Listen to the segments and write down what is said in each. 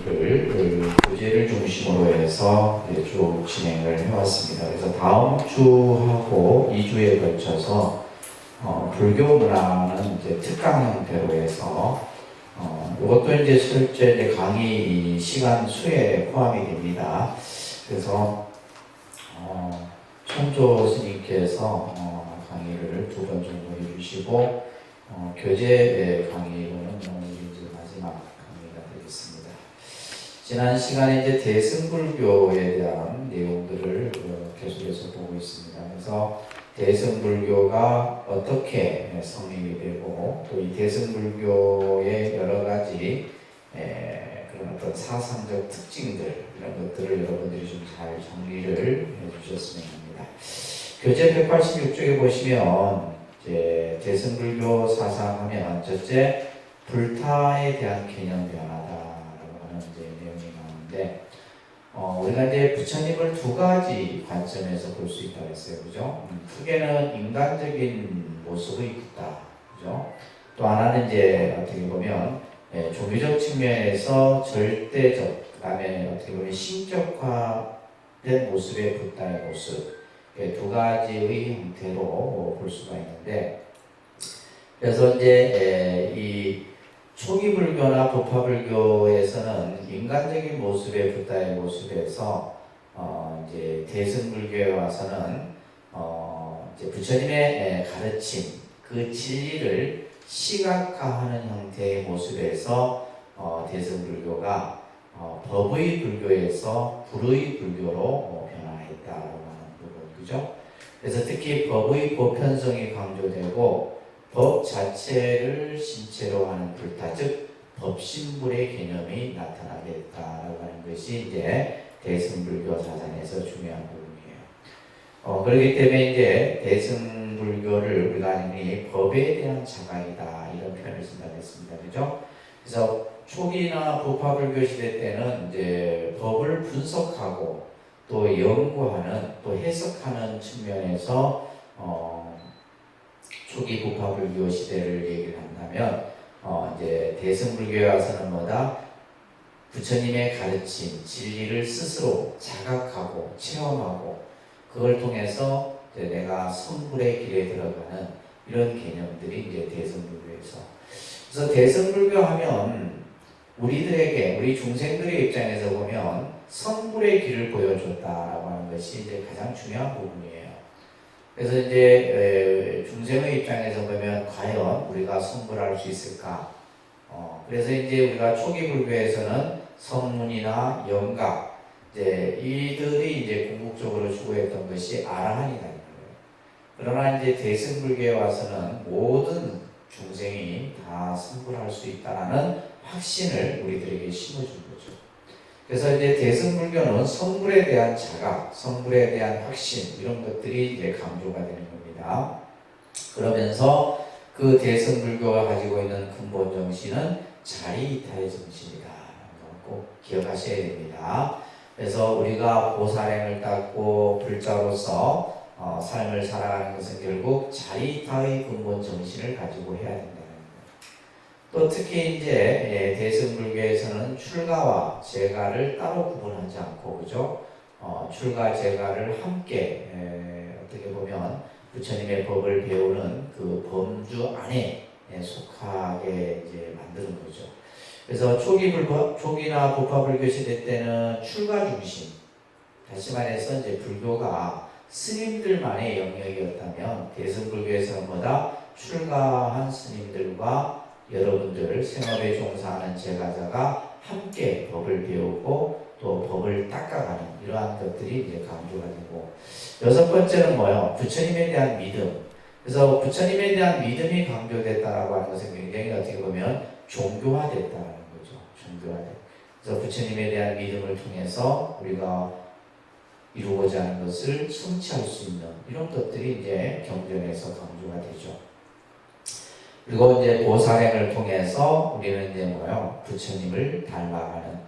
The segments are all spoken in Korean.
강의를 교재를 중심으로 해서 쭉 진행을 해왔습니다. 그래서 다음 주하고 2주에 걸쳐서 불교 문화는 이제 특강 형태로 해서 이것도 이제 실제 강의 시간 수에 포함이 됩니다. 그래서 천조 스님께서 강의를 2번 정도 해주시고 교재 강의로는 오늘 이제 마지막 강의가 되겠습니다. 지난 시간에 이제 대승불교에 대한 내용들을 계속해서 보고 있습니다. 그래서 대승불교가 어떻게 성립이 되고 또 이 대승불교의 여러 가지 그런 어떤 사상적 특징들 이런 것들을 여러분들이 좀 잘 정리를 해주셨으면 합니다. 교재 186쪽에 보시면 이제 대승불교 사상하면 첫째 불타에 대한 개념 변화다라고 하는 이제 내용이 나오는데 우리가 이제 부처님을 두 가지 관점에서 볼 수 있다고 했어요, 그죠? 크게는 인간적인 모습의 부타, 그죠? 또 하나는 이제 어떻게 보면 종교적 측면에서 절대적, 그 다음에 어떻게 보면 신적화된 모습의 부타의 모습, 두 가지의 형태로 볼 수가 있는데, 그래서 이제 이 초기 불교나 부파 불교에서는 인간적인 모습의 부타의 모습에서 이제 대승불교에 와서는 이제 부처님의 가르침, 그 진리를 시각화하는 형태의 모습에서 대승불교가 법의 불교에서 불의 불교로 변화했다라고 하는 부분, 그죠? 그래서 특히 법의 보편성이 강조되고 법 자체를 신체로 하는 불타, 즉 법신불의 개념이 나타나게 했다라고 하는 것이 이제 대승불교 사상에서 중요한 부분이에요. 그렇기 때문에 이제 대승불교를 우리가 법에 대한 자각이다 이런 표현을 쓴다고 했습니다. 그죠? 그래서 초기나 부파불교 시대 때는 이제 법을 분석하고 또 연구하는 또 해석하는 측면에서 초기 부파불교 시대를 얘기를 한다면 이제 대승불교에 와서는 뭐다? 부처님의 가르침, 진리를 스스로 자각하고 체험하고 그걸 통해서 이제 내가 성불의 길에 들어가는 이런 개념들이 이제 대승불교에서. 그래서 대승불교 하면 우리 중생들의 입장에서 보면 성불의 길을 보여줬다라고 하는 것이 이제 가장 중요한 부분이에요. 그래서 이제 중생의 입장에서 보면 과연 우리가 성불할 수 있을까? 그래서 이제 우리가 초기 불교에서는 성문이나 영각, 이제 이들이 이제 궁극적으로 추구했던 것이 아라한이라는 거예요. 그러나 이제 대승불교에 와서는 모든 중생이 다 성불할 수 있다라는 확신을 우리들에게 심어준 거죠. 그래서 이제 대승불교는 성불에 대한 자각, 성불에 대한 확신 이런 것들이 이제 강조가 되는 겁니다. 그러면서 그 대승불교가 가지고 있는 근본 정신은 자리이타의 정신이다. 꼭 기억하셔야 됩니다. 그래서 우리가 보살행을 닦고 불자로서 삶을 살아가는 것은 결국 자리이타의 근본 정신을 가지고 해야 된다는 거예요. 또 특히 이제 대승불교에서는 출가와 재가를 따로 구분하지 않고, 그죠? 출가 재가를 함께 어떻게 보면 부처님의 법을 배우는 그 범주 안에 속하게 이제 만드는 거죠. 그래서 초기나 부파불교 시대 때는 출가 중심, 다시 말해서 이제 불교가 스님들만의 영역이었다면 대승불교에서는 뭐다? 출가한 스님들과 여러분들 생업에 종사하는 제가자가 함께 법을 배우고 또 법을 닦아가는 이러한 것들이 이제 강조가 되고, 여섯 번째는 뭐예요? 부처님에 대한 믿음. 그래서 부처님에 대한 믿음이 강조됐다라고 하는 것은 굉장히 어떻게 보면 종교화됐다는 거죠. 종교화됐. 그래서 부처님에 대한 믿음을 통해서 우리가 이루고자 하는 것을 성취할 수 있는 이런 것들이 이제 경전에서 강조가 되죠. 그리고 이제 보살행을 통해서 우리는 이제 뭐예요? 부처님을 닮아가는.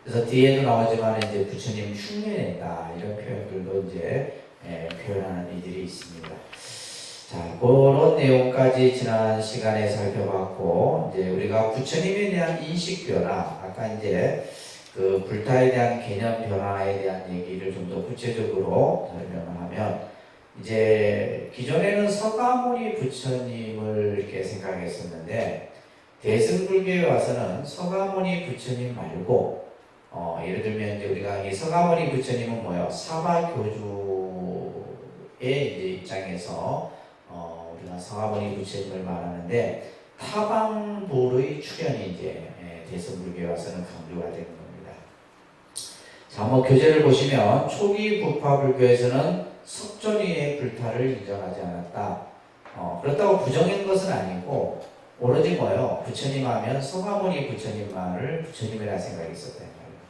그래서 뒤에도 나오지만 이제 부처님 흉내낸다 이런 표현들도 이제 표현하는 이들이 있습니다. 자, 그런 내용까지 지난 시간에 살펴봤고, 이제 우리가 부처님에 대한 인식 변화, 아까 이제 그 불타에 대한 개념 변화에 대한 얘기를 좀 더 구체적으로 설명을 하면, 이제 기존에는 서가모니 부처님을 이렇게 생각했었는데, 대승불교에 와서는 서가모니 부처님 말고, 예를 들면 이제 우리가 이 서가모니 부처님은 뭐요? 사바교주의 이제 입장에서 우리가 서가모니 부처님을 말하는데, 타방불의 출현이 이제 대승불교에 와서는 강조가 되는 겁니다. 자, 뭐 교재를 보시면 초기 부파불교에서는 석존이의 불타를 인정하지 않았다. 그렇다고 부정인 것은 아니고, 오로지 뭐요? 부처님 하면 서가모니 부처님만을 부처님이라 생각이 있었단 말이에요.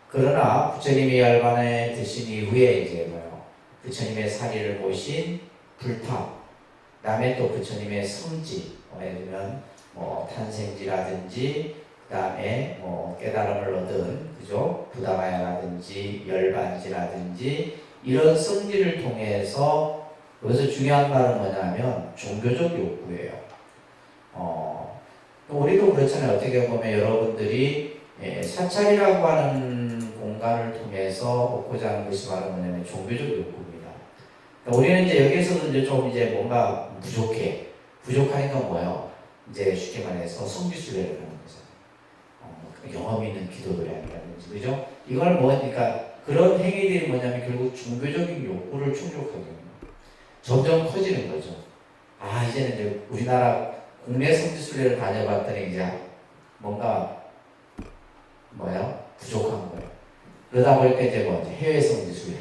그러나 부처님이 열반에 드신 이후에 이제 뭐요? 부처님의 사리를 보신 불타, 그다음에 또 부처님의 성지, 예를 들면 뭐 탄생지라든지, 그다음에 뭐 깨달음을 얻은 그죠? 부다가야라든지 열반지라든지 이런 성지를 통해서, 여기서 중요한 말은 뭐냐면 종교적 욕구예요. 우리도 그렇잖아요. 어떻게 보면 여러분들이 사찰이라고 하는 공간을 통해서 얻고자 하는 것이 바로 뭐냐면 종교적 욕구입니다. 그러니까 우리는 이제 여기서도 이제 좀 이제 뭔가 부족하니까 뭐예요? 이제 쉽게 말해서 성지순례를 하는 거잖아요. 영험 있는 기도를 한다든지, 그죠? 이걸 그러니까 그런 행위들이 뭐냐면 결국 종교적인 욕구를 충족하게 됩니다. 점점 커지는 거죠. 이제는 이제 우리나라 국내 성지순례를 다녀봤더니 이제 뭔가 부족한 거예요. 그러다 보니까 이제 해외 성지순례.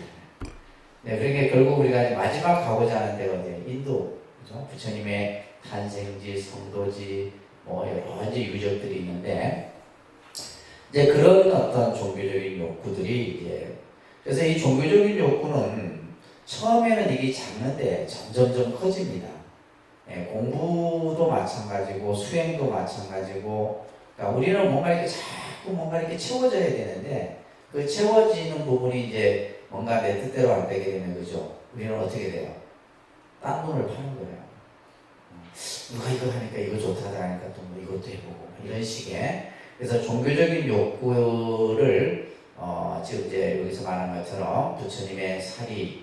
네, 그러니까 결국 우리가 이제 마지막 가고자 하는 데가 이제 인도, 그죠? 부처님의 탄생지, 성도지, 여러 가지 유적들이 있는데, 이제 그런 어떤 종교적인 욕구들이 이제, 그래서 이 종교적인 욕구는 처음에는 이게 작는데 점점점 커집니다. 공부도 마찬가지고 수행도 마찬가지고, 그러니까 우리는 뭔가 이렇게 자꾸 뭔가 이렇게 채워져야 되는데, 그 채워지는 부분이 이제 뭔가 내 뜻대로 안 되게 되면, 그죠? 우리는 어떻게 돼요? 딴 돈을 파는 거예요. 누가 이거 하니까 이거 좋다더라 하니까 또 뭐 이것도 해보고 이런 식의. 그래서 종교적인 욕구를 지금 이제 여기서 말한 것처럼 부처님의 사리를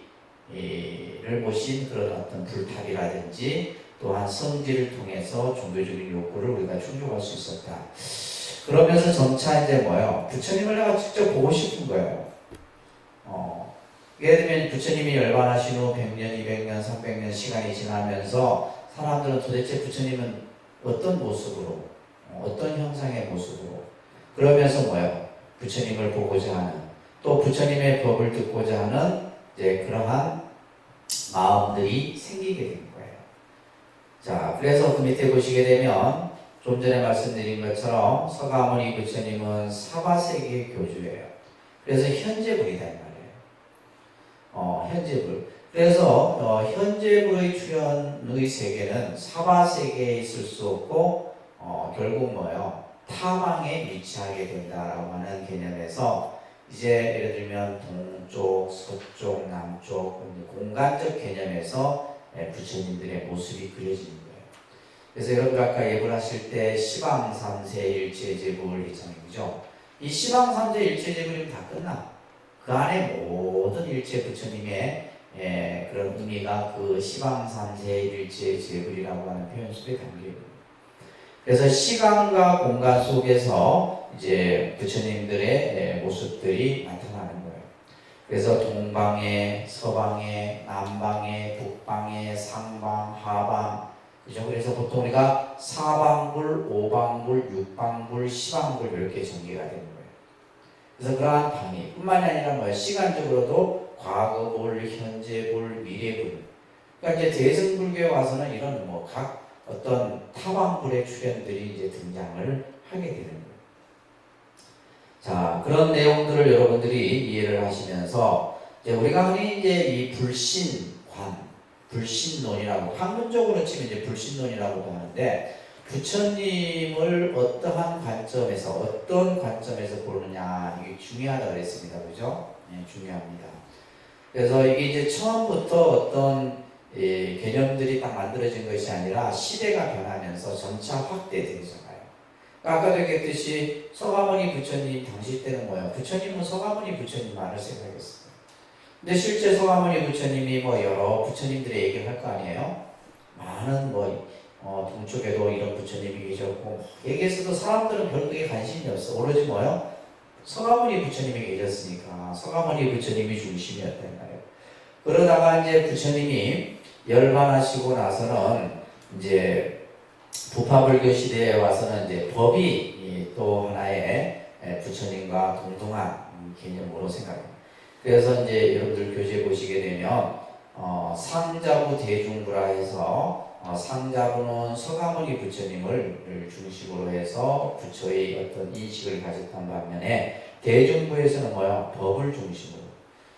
모신 그런 어떤 불탑이라든지 또한 성지를 통해서 종교적인 욕구를 우리가 충족할 수 있었다. 그러면서 점차 이제 부처님을 내가 직접 보고 싶은 거예요. 예를 들면 부처님이 열반하신 후 100년, 200년, 300년 시간이 지나면서 사람들은 도대체 부처님은 어떤 모습으로, 어떤 형상의 모습으로, 그러면서 부처님을 보고자 하는, 또 부처님의 법을 듣고자 하는 이제 그러한 마음들이 생기게 된 거예요. 자, 그래서 그 밑에 보시게 되면 좀 전에 말씀드린 것처럼 서가모니 부처님은 사바세계의 교주예요. 그래서 현재불이다 이 말이에요. 현재불. 그래서 현재불의 출현의 세계는 사바세계에 있을 수 없고 결국 타방에 위치하게 된다라고 하는 개념에서, 이제 예를 들면 동쪽, 서쪽, 남쪽 공간적 개념에서 부처님들의 모습이 그려지는 거예요. 그래서 여러분 아까 예불하실 때 시방삼세일체제불 있잖아요, 그죠? 이 시방삼세일체제불이면 다 끝나. 그 안에 모든 일체 부처님의 그런 의미가 그 시방삼세일체제불이라고 하는 표현 속에 담겨 있습니다. 그래서 시간과 공간 속에서 이제 부처님들의 모습들이 나타나는 거예요. 그래서 동방에, 서방에, 남방에, 북방에, 상방, 하방, 그죠? 그래서 보통 우리가 사방불, 오방불, 육방불, 시방불 이렇게 전개가 되는 거예요. 그래서 그러한 방위 뿐만이 아니라 시간적으로도 과거불, 현재불, 미래불. 그러니까 이제 대승불교에 와서는 이런 각 어떤 타방불의 출현들이 이제 등장을 하게 되는 거예요. 자, 그런 내용들을 여러분들이 이해를 하시면서 이제 우리가 흔히 이제 이 불신관, 불신론이라고 학문적으로 치면 이제 불신론이라고도 하는데, 부처님을 어떠한 관점에서 어떤 관점에서 보느냐 이게 중요하다고 그랬습니다, 그죠? 네, 중요합니다. 그래서 이게 이제 처음부터 어떤 개념들이 딱 만들어진 것이 아니라 시대가 변하면서 점차 확대되잖아요. 아까도 얘기했듯이 서가모니 부처님 당시 때는 뭐예요? 부처님은 서가모니 부처님만을 생각했어요. 근데 실제 서가모니 부처님이 뭐 여러 부처님들의 얘기를 할 거 아니에요? 많은 동쪽에도 이런 부처님이 계셨고 얘기했어도 사람들은 별 그게 관심이 없어. 오로지 뭐예요? 서가모니 부처님이 계셨으니까 서가모니 부처님이 중심이었단 말이에요. 그러다가 이제 부처님이 열반하시고 나서는 이제 부파불교 시대에 와서는 이제 법이 또 하나의 부처님과 동등한 개념으로 생각합니다. 그래서 이제 여러분들 교재 보시게 되면 상자부 대중부라 해서 상자부는 서가모니 부처님을 중심으로 해서 부처의 어떤 인식을 가졌던 반면에 대중부에서는 뭐야? 법을 중심으로.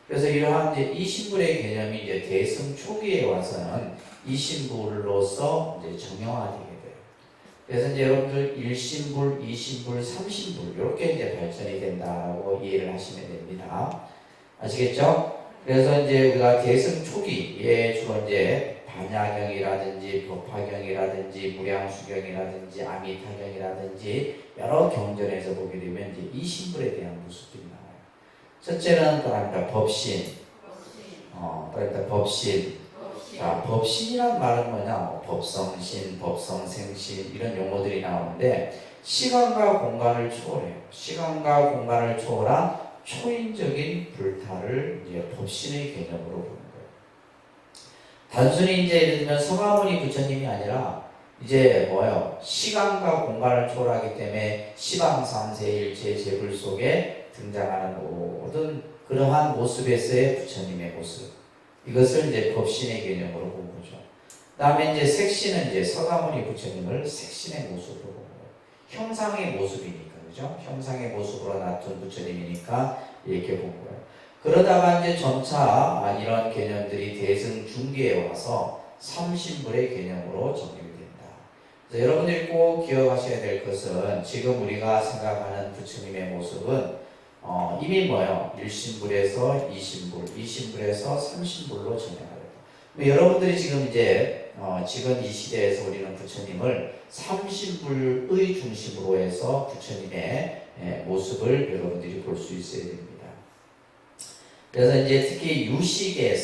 그래서 이러한 이제 이신불의 개념이 이제 대승 초기에 와서는 이신불로서 이제 정형화되게 돼요. 그래서 이제 여러분들 1신불, 2신불, 3신불 이렇게 이제 발전이 된다고 이해를 하시면 됩니다. 아시겠죠? 그래서 이제 우리가 대승 초기에 주로 이제 반야경이라든지 법화경이라든지 무량수경이라든지 아미타경이라든지 여러 경전에서 보게 되면 이제 이신불에 대한 모습들이 나와요. 첫째는 또합니다 법신. 또 법신. 자, 법신이란 말은 뭐냐? 법성신, 법성생신 이런 용어들이 나오는데 시간과 공간을 초월해요. 시간과 공간을 초월한 초인적인 불타를 이제 법신의 개념으로 보는 거예요. 단순히 이제 예를 들면 서가모니 부처님이 아니라 이제 뭐예요? 시간과 공간을 초월하기 때문에 시방삼세일체 제불 속에 등장하는 모든 그러한 모습에서의 부처님의 모습. 이것을 이제 법신의 개념으로 본 거죠. 그 다음에 이제 색신은 이제 서가모니 부처님을 색신의 모습으로 본 거예요. 형상의 모습이니까, 그죠? 형상의 모습으로 나타난 부처님이니까 이렇게 본 거예요. 그러다가 이제 점차 이런 개념들이 대승 중기에 와서 삼신불의 개념으로 정립이 된다. 그래서 여러분들이 꼭 기억하셔야 될 것은 지금 우리가 생각하는 부처님의 모습은 이미 뭐예요? 1신불에서 2신불, 2신불에서 3신불로 전향하였다. 여러분들이 지금 이제 지금 이 시대에서 우리는 부처님을 3신불의 중심으로 해서 부처님의 모습을 여러분들이 볼 수 있어야 됩니다. 그래서 이제 특히 유식의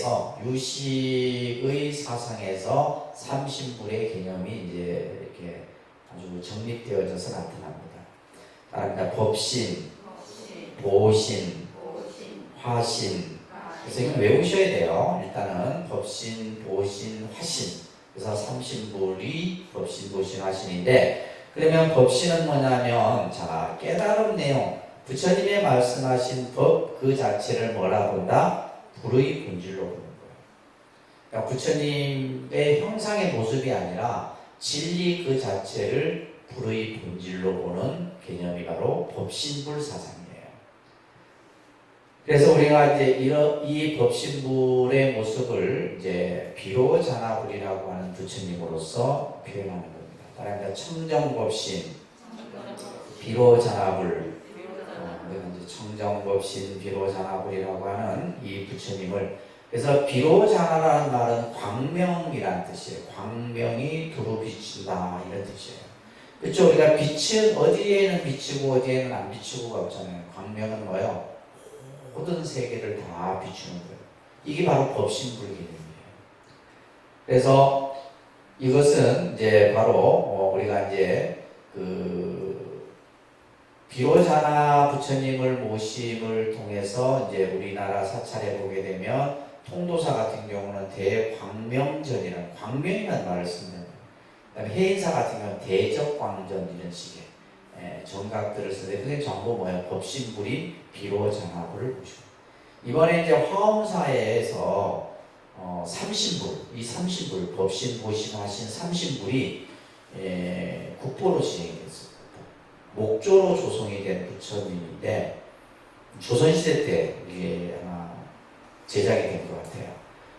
사상에서 3신불의 개념이 이제 이렇게 아주 정립되어져서 나타납니다. 따라합니다. 법신, 보신, 화신. 그래서 이건 외우셔야 돼요. 일단은 법신, 보신, 화신. 그래서 삼신불이 법신, 보신, 화신인데 그러면 법신은 뭐냐면 자 깨달음 내용 부처님의 말씀하신 법 그 자체를 뭐라 본다? 불의 본질로 보는 거예요. 그러니까 부처님의 형상의 모습이 아니라 진리 그 자체를 불의 본질로 보는 개념이 바로 법신불 사상이에요. 그래서 우리가 이제 이 법신불의 모습을 이제 비로자나불이라고 하는 부처님으로서 표현하는 겁니다. 따라서 청정법신, 비로자나불, 청정법신, 비로자나불이라고 하는 이 부처님을 그래서 비로자나라는 말은 광명이라는 뜻이에요. 광명이 두루 비친다 이런 뜻이에요. 그렇죠? 우리가 빛은 어디에는 비치고 어디에는 안 비치고가 없잖아요. 광명은 뭐예요? 모든 세계를 다 비추는 거예요. 이게 바로 법신불 개념이에요. 그래서 이것은 이제 바로 우리가 이제 비로자나 부처님을 모심을 통해서 이제 우리나라 사찰에 보게 되면 통도사 같은 경우는 대광명전이라는 광명이라는 말을 씁니다. 그다음에 해인사 같은 경우는 대적광전 이런 식의 정각들을 쓰는데 그게 전부 뭐예요? 법신불이 비로자나불을 보시고 이번에 이제 화엄사에서 삼신불, 이 삼신불, 법신, 보신, 화신, 삼신불이 국보로 진행이 됐어요. 목조로 조성이 된 부처님인데 조선시대 때 이게 아마 제작이 된 것 같아요.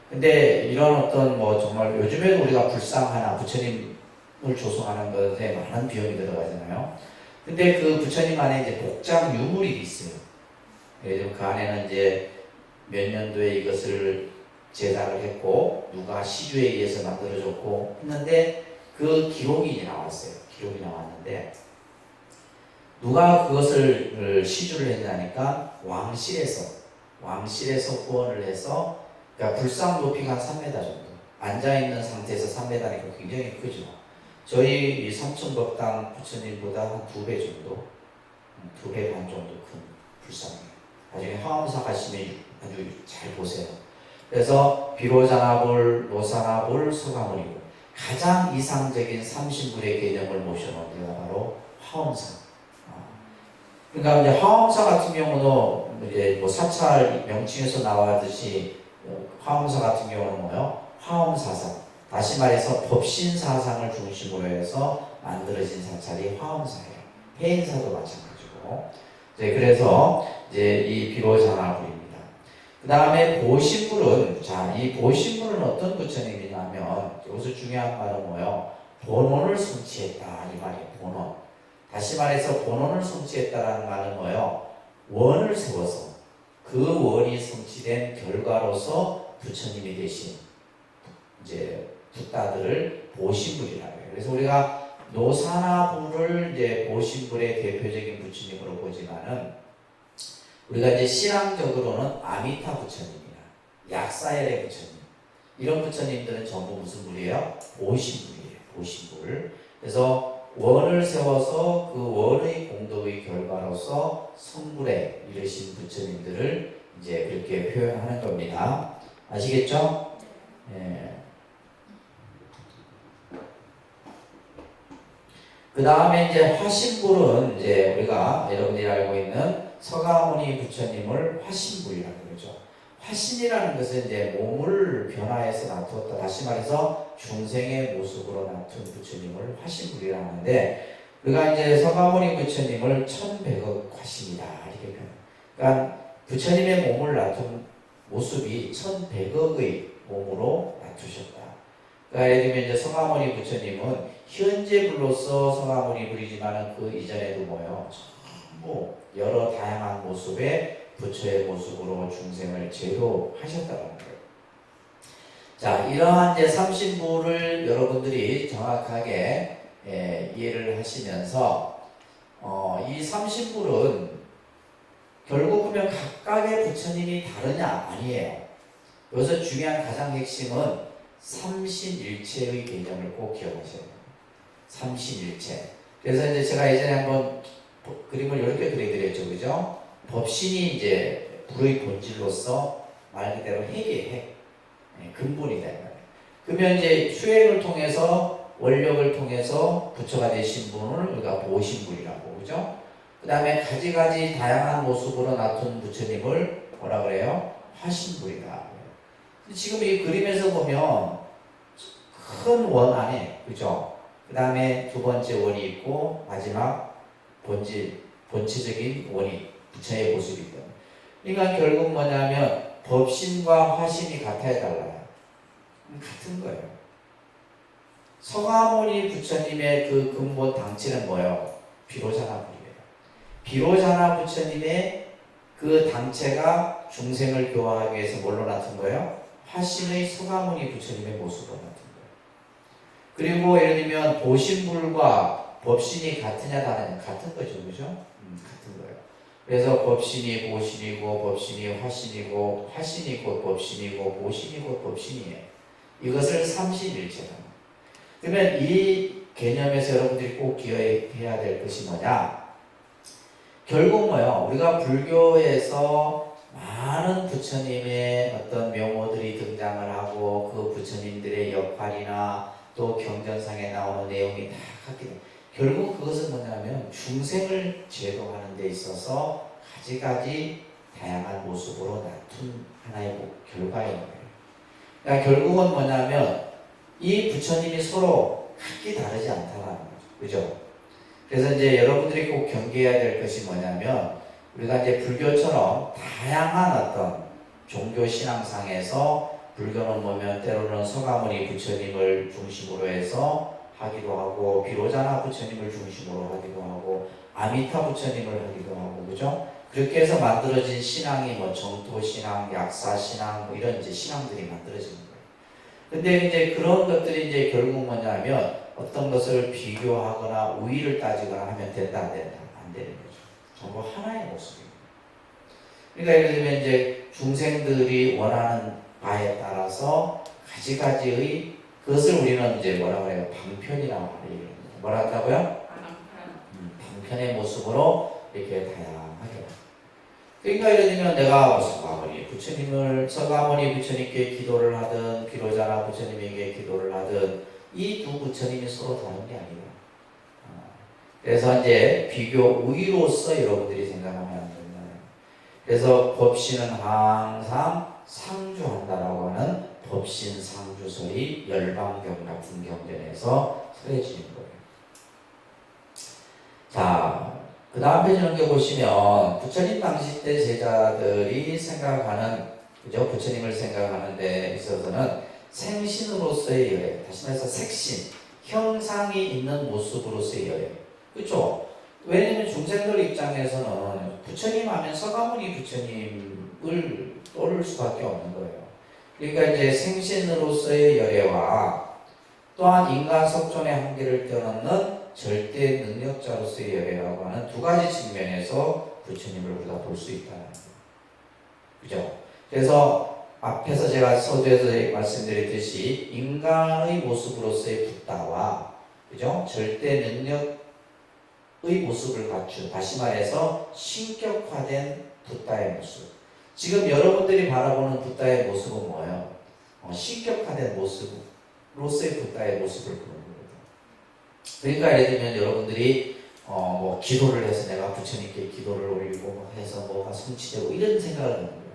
근데 이런 어떤 정말 요즘에도 우리가 불상 하나 부처님을 조성하는 것에 많은 비용이 들어가잖아요. 근데 그 부처님 안에 이제 복장 유물이 있어요. 그 안에는 이제 몇 년도에 이것을 제작을 했고 누가 시주에 의해서 만들어졌고 했는데 그 기록이 나왔어요. 기록이 나왔는데 누가 그것을 시주를 했냐니까 왕실에서 후원을 해서, 그러니까 불상 높이가 한 3m 정도, 앉아있는 상태에서 3m니까 굉장히 크죠. 저희 이 삼천법당 부처님보다 한 2배 정도, 2배 반 정도 큰 불상이에요. 나중에 화엄사 가시면 아주 잘 보세요. 그래서 비로자나불, 노사나불, 서가모니불, 가장 이상적인 삼신불의 개념을 모셔놓은 데가 바로 화엄사. 그러니까 이제 화엄사 같은 경우도 이제 뭐 사찰 명칭에서 나와듯이 화엄사 같은 경우는 뭐요? 화엄사상. 다시 말해서 법신사상을 중심으로 해서 만들어진 사찰이 화엄사예요. 해인사도 마찬가지고. 이제 그래서 이제 이 비로자나불입니다. 그 다음에 보신불은, 자, 이 보신불은 어떤 부처님이냐면, 여기서 중요한 말은 뭐예요? 본원을 성취했다 이 말이에요. 본원. 다시 말해서 본원을 성취했다라는 말은 뭐예요? 원을 세워서 그 원이 성취된 결과로서 부처님이 되신 이제 붓다들을 보신불이라고 해요. 그래서 우리가 노사나불을 이제 보신불의 대표적인 부처님으로 보지만은, 우리가 이제 신앙적으로는 아미타 부처님이나 약사열의 부처님, 이런 부처님들은 전부 무슨 불이에요? 보신불이에요. 보신불. 그래서 원을 세워서 그 원의 공덕의 결과로서 성불에 이르신 부처님들을 이제 그렇게 표현하는 겁니다. 아시겠죠? 예. 그 다음에 이제 화신불은 이제 우리가 여러분들이 알고 있는 서가모니 부처님을 화신불이라고 그러죠. 화신이라는 것은 이제 몸을 변화해서 나타났다. 다시 말해서 중생의 모습으로 나타난 부처님을 화신불이라고 하는데, 그가 이제 서가모니 부처님을 1100억 화신이다 이렇게 표현. 그러니까 부처님의 몸을 나타난 모습이 1100억의 몸으로 나타셨다. 그러니까 예를 들면 이제 서가모니 부처님은 현재 불로서 서가모니 불이지만 그 이전에도 뭐요? 전부 여러 다양한 모습의 부처의 모습으로 중생을 제도하셨다는 거예요. 자, 이러한 이제 삼신부를 여러분들이 정확하게 이해를 하시면서 이 삼신부는 결국 보면 각각의 부처님이 다르냐? 아니에요. 여기서 중요한 가장 핵심은 삼신일체의 개념을 꼭 기억하셔야 돼요. 삼신일체. 그래서 이제 제가 예전에 한번 그림을 이렇게 그려드렸죠, 그죠? 법신이 이제 불의 본질로서 말 그대로 핵이에요, 핵. 근본이다. 그러면 이제 수행을 통해서, 원력을 통해서 부처가 되신 분을 우리가 보신불이라고, 그죠? 그 다음에 가지가지 다양한 모습으로 나타난 부처님을 뭐라 그래요? 화신불이다. 지금 이 그림에서 보면 큰 원 안에, 그죠? 그 다음에 두 번째 원이 있고 마지막 본체적인 원이 부처의 모습이 있다. 그러니까 결국 뭐냐면 법신과 화신이 같아야 달라요. 같은 거예요. 서가모니 부처님의 그 근본 당체는 뭐예요? 비로자나불이에요. 비로자나 부처님의 그 당체가 중생을 교화하기 위해서 뭘로 나타난 거예요? 화신의 서가모니 부처님의 모습으로 나타난 거예요. 그리고 예를 들면 보신불과 법신이 같으냐 다르냐? 같은 거죠, 그죠? 같은 거예요. 그래서 법신이 보신이고 법신이 화신이고 화신이 곧 법신이고 보신이 곧 법신이에요. 이것을 삼신일체라고. 그러면 이 개념에서 여러분들이 꼭 기억해야 될 것이 뭐냐? 결국 뭐요? 우리가 불교에서 많은 부처님의 어떤 명호들이 등장을 하고 그 부처님들의 역할이나 또 경전상에 나오는 내용이 다 같게 돼요. 결국 그것은 뭐냐면 중생을 제도하는 데 있어서 가지가지 다양한 모습으로 나툰 하나의 결과인 거예요. 그러니까 결국은 뭐냐면 이 부처님이 서로 각기 다르지 않다는 거죠. 그죠? 그래서 이제 여러분들이 꼭 경계해야 될 것이 뭐냐면 우리가 이제 불교처럼 다양한 어떤 종교 신앙상에서 불교는 보면 때로는 서가모니 부처님을 중심으로 해서 하기도 하고 비로자나 부처님을 중심으로 하기도 하고 아미타 부처님을 하기도 하고 그죠? 그렇게 해서 만들어진 신앙이 뭐 정토신앙, 약사신앙 뭐 이런 이제 신앙들이 만들어지는 거예요. 근데 이제 그런 것들이 이제 결국 뭐냐면 어떤 것을 비교하거나 우위를 따지거나 하면 된다 안 된다? 안 안 되는 거죠. 전부 하나의 모습입니다. 그러니까 예를 들면 이제 중생들이 원하는 바에 따라서 가지가지의 그것을 우리는 이제 뭐라 그래요? 방편이라고 얘기합니다. 뭐라 한다고요? 방편의 모습으로 이렇게 다양하게. 그러니까 예를 들면 내가 서가모니 부처님을 서가모니 부처님께 기도를 하든 비로자나 부처님에게 기도를 하든 이 두 부처님이 서로 다른 게 아니라 그래서 이제 비교 우위로서 여러분들이 생각하면 안 된다. 그래서 법신은 항상 상주한다라고 하는 법신 상주설이 열방경 같은 경전에서 설해지는 거예요. 자, 그 다음 페이지 넘겨보시면 부처님 당시 때 제자들이 생각하는 그죠? 부처님을 생각하는 데 있어서는 생신으로서의 열애, 다시 말해서 색신, 형상이 있는 모습으로서의 열애. 그렇죠? 왜냐면 중생들 입장에서는 부처님 하면 서가모니 부처님을 떠올 수밖에 없는 거예요. 그러니까 이제 생신으로서의 열애와 또한 인간 속존의 한계를 뛰어넘는 절대 능력자로서의 열애라고 하는 두 가지 측면에서 부처님을 우리가 볼 수 있다는 거예요. 그죠? 그래서 앞에서 제가 서두에서 말씀드렸듯이 인간의 모습으로서의 붓다와 그죠? 절대 능력의 모습을 갖춘, 다시 말해서 신격화된 붓다의 모습. 지금 여러분들이 바라보는 붓다의 모습은 뭐예요? 신격화된 모습으로서의 붓다의 모습을 보는 겁니다. 그러니까 예를 들면 여러분들이 뭐 기도를 해서 내가 부처님께 기도를 올리고 해서 뭐가 성취되고 이런 생각을 하는 거예요.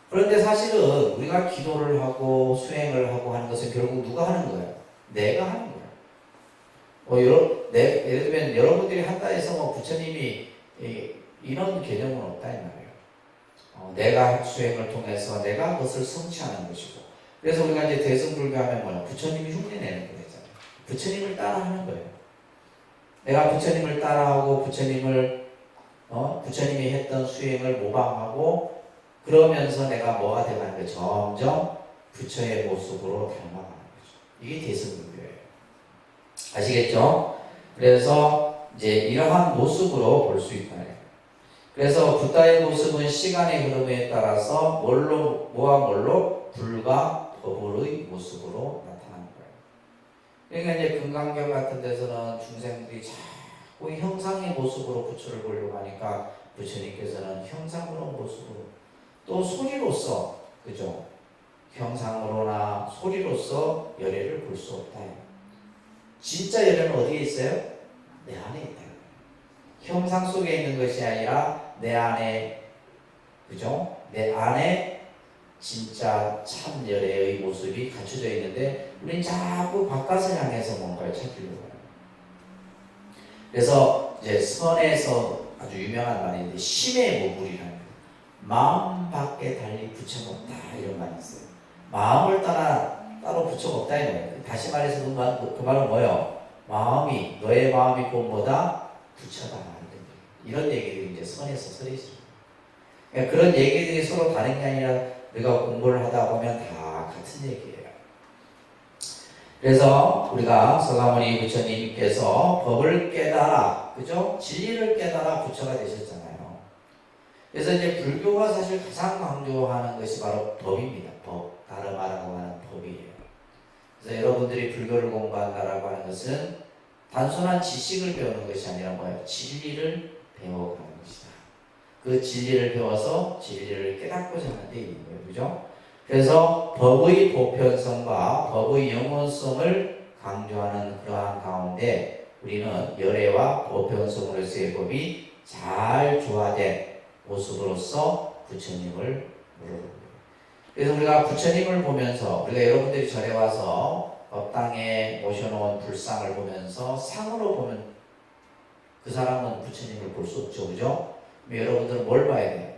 그런데 사실은 우리가 기도를 하고 수행을 하고 하는 것은 결국 누가 하는 거예요? 내가 하는 거예요. 예를 들면 여러분들이 한다 해서 뭐 부처님이 이런 개념은 없다 이 말이에요. 내가 수행을 통해서 내가 그것을 성취하는 것이고, 그래서 우리가 이제 대승불교하면 뭐냐, 부처님이 흉내내는 거잖아요. 부처님을 따라하는 거예요. 내가 부처님을 따라하고 부처님이 했던 수행을 모방하고 그러면서 내가 뭐가 되가는 거예요? 점점 부처의 모습으로 닮아가는 거죠. 이게 대승불교예요. 아시겠죠? 그래서 이제 이러한 모습으로 볼 수 있다. 그래서 붓다의 모습은 시간의 흐름에 따라서 뭐와 뭘로? 불과 법의 모습으로 나타나는 거예요. 그러니까 이제 금강경 같은 데서는 중생들이 자꾸 형상의 모습으로 부처를 보려고 하니까 부처님께서는 형상으로 모습으로 또 소리로서 그죠? 형상으로나 소리로서 열애를 볼 수 없다. 진짜 열애는 어디에 있어요? 내 안에 있다. 형상 속에 있는 것이 아니라 내 안에, 그죠? 내 안에 진짜 참 열애의 모습이 갖춰져 있는데 우리는 자꾸 바깥을 향해서 뭔가를 찾으려고 해요. 그래서 이제 선에서 아주 유명한 말이 있는데 심의 모불이라는 거예요. 마음 밖에 달리 부처가 없다 이런 말이 있어요. 마음을 따로 부처가 없다 이런 거예요. 다시 말해서 그 말은 뭐예요? 너의 마음이 곧 뭐다? 부처다. 이런 얘기들이 이제 선에서 설해지죠. 그러니까 그런 얘기들이 서로 다른 게 아니라 우리가 공부를 하다 보면 다 같은 얘기예요. 그래서 우리가 서가모니 부처님께서 법을 깨달아, 그죠? 진리를 깨달아 부처가 되셨잖아요. 그래서 이제 불교가 사실 가장 강조하는 것이 바로 법입니다. 법, 다르마라고 하는 법이에요. 그래서 여러분들이 불교를 공부한다라고 하는 것은 단순한 지식을 배우는 것이 아니라 뭐예요? 진리를 배워가는 것이다. 그 진리를 배워서 진리를 깨닫고자 하는 데 있는 거예요. 그죠? 그래서 법의 보편성과 법의 영원성을 강조하는 그러한 가운데 우리는 열애와 보편성으로서의 법이 잘 조화된 모습으로서 부처님을 물어봅니다. 그래서 우리가 부처님을 보면서 우리가 여러분들이 절에 와서 법당에 모셔놓은 불상을 보면서 상으로 보면 그 사람은 부처님을 볼 수 없죠. 그죠? 여러분들은 뭘 봐야 돼요?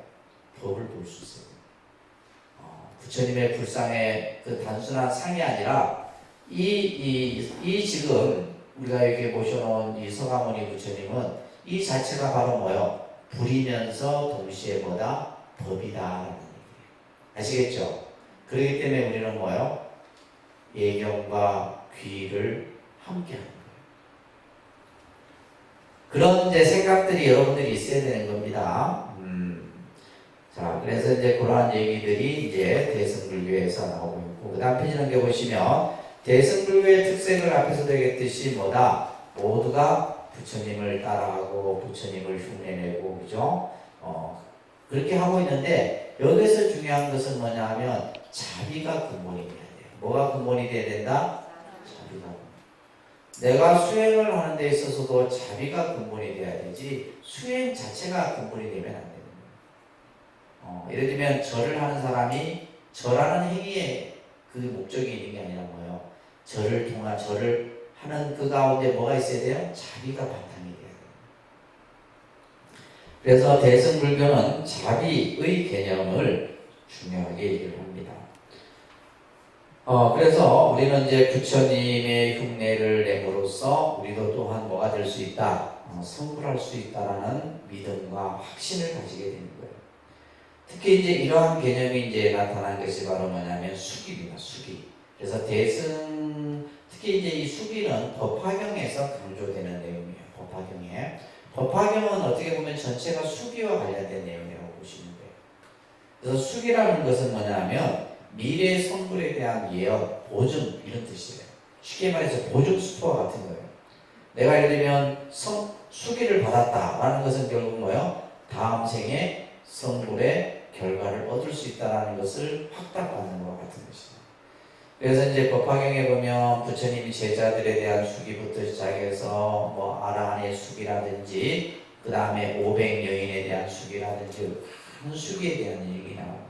법을 볼 수 있어요. 부처님의 불상의 그 단순한 상이 아니라 지금 우리가 여기 모셔놓은 이 서가모니 부처님은 이 자체가 바로 뭐요? 불이면서 동시에 뭐다? 법이다. 아시겠죠? 그렇기 때문에 우리는 뭐요? 예경과 귀를 함께 합니다. 그런 이제 생각들이 여러분들이 있어야 되는 겁니다. 자, 그래서 이제 그러한 얘기들이 이제 대승불교에서 나오고 있고, 그 다음 페이지 넘겨보시면, 대승불교의 특색을 앞에서도 얘기했듯이 뭐다? 모두가 부처님을 따라하고, 부처님을 흉내내고, 그죠? 그렇게 하고 있는데, 여기서 중요한 것은 뭐냐 하면, 자비가 근본이 돼야 돼요. 뭐가 근본이 돼야 된다? 자비가. 내가 수행을 하는 데 있어서도 자비가 근본이 돼야 되지, 수행 자체가 근본이 되면 안 돼요. 예를 들면 절을 하는 사람이 절하는 행위에 그 목적이 있는 게 아니라 뭐예요? 절을 하는 그 가운데 뭐가 있어야 돼요? 자비가 바탕이 돼야 돼요. 그래서 대승불교는 자비의 개념을 중요하게 얘기를 합니다. 그래서 우리는 이제 부처님의 흉내를 내므로써 우리도 또한 뭐가 될 수 있다? 성불할 수 있다라는 믿음과 확신을 가지게 되는 거예요. 특히 이제 이러한 개념이 이제 나타난 것이 바로 뭐냐면 수기입니다. 수기. 그래서 특히 이제 이 수기는 법화경에서 강조되는 내용이에요. 법화경에. 법화경은 어떻게 보면 전체가 수기와 관련된 내용이라고 보시면 돼요. 그래서 수기라는 것은 뭐냐면 미래 성불에 대한 예언, 보증 이런 뜻이에요. 쉽게 말해서 보증 수포와 같은 거예요. 내가 예를 들면 수기를 받았다라는 것은 결국 뭐예요? 다음 생에 성불의 결과를 얻을 수 있다는 것을 확답받는 것과 같은 것이죠. 그래서 이제 법화경에 보면 부처님이 제자들에 대한 수기부터 시작해서 뭐 아라한의 수기라든지 그 다음에 500여인에 대한 수기라든지 큰 수기에 대한 얘기 나옵니다.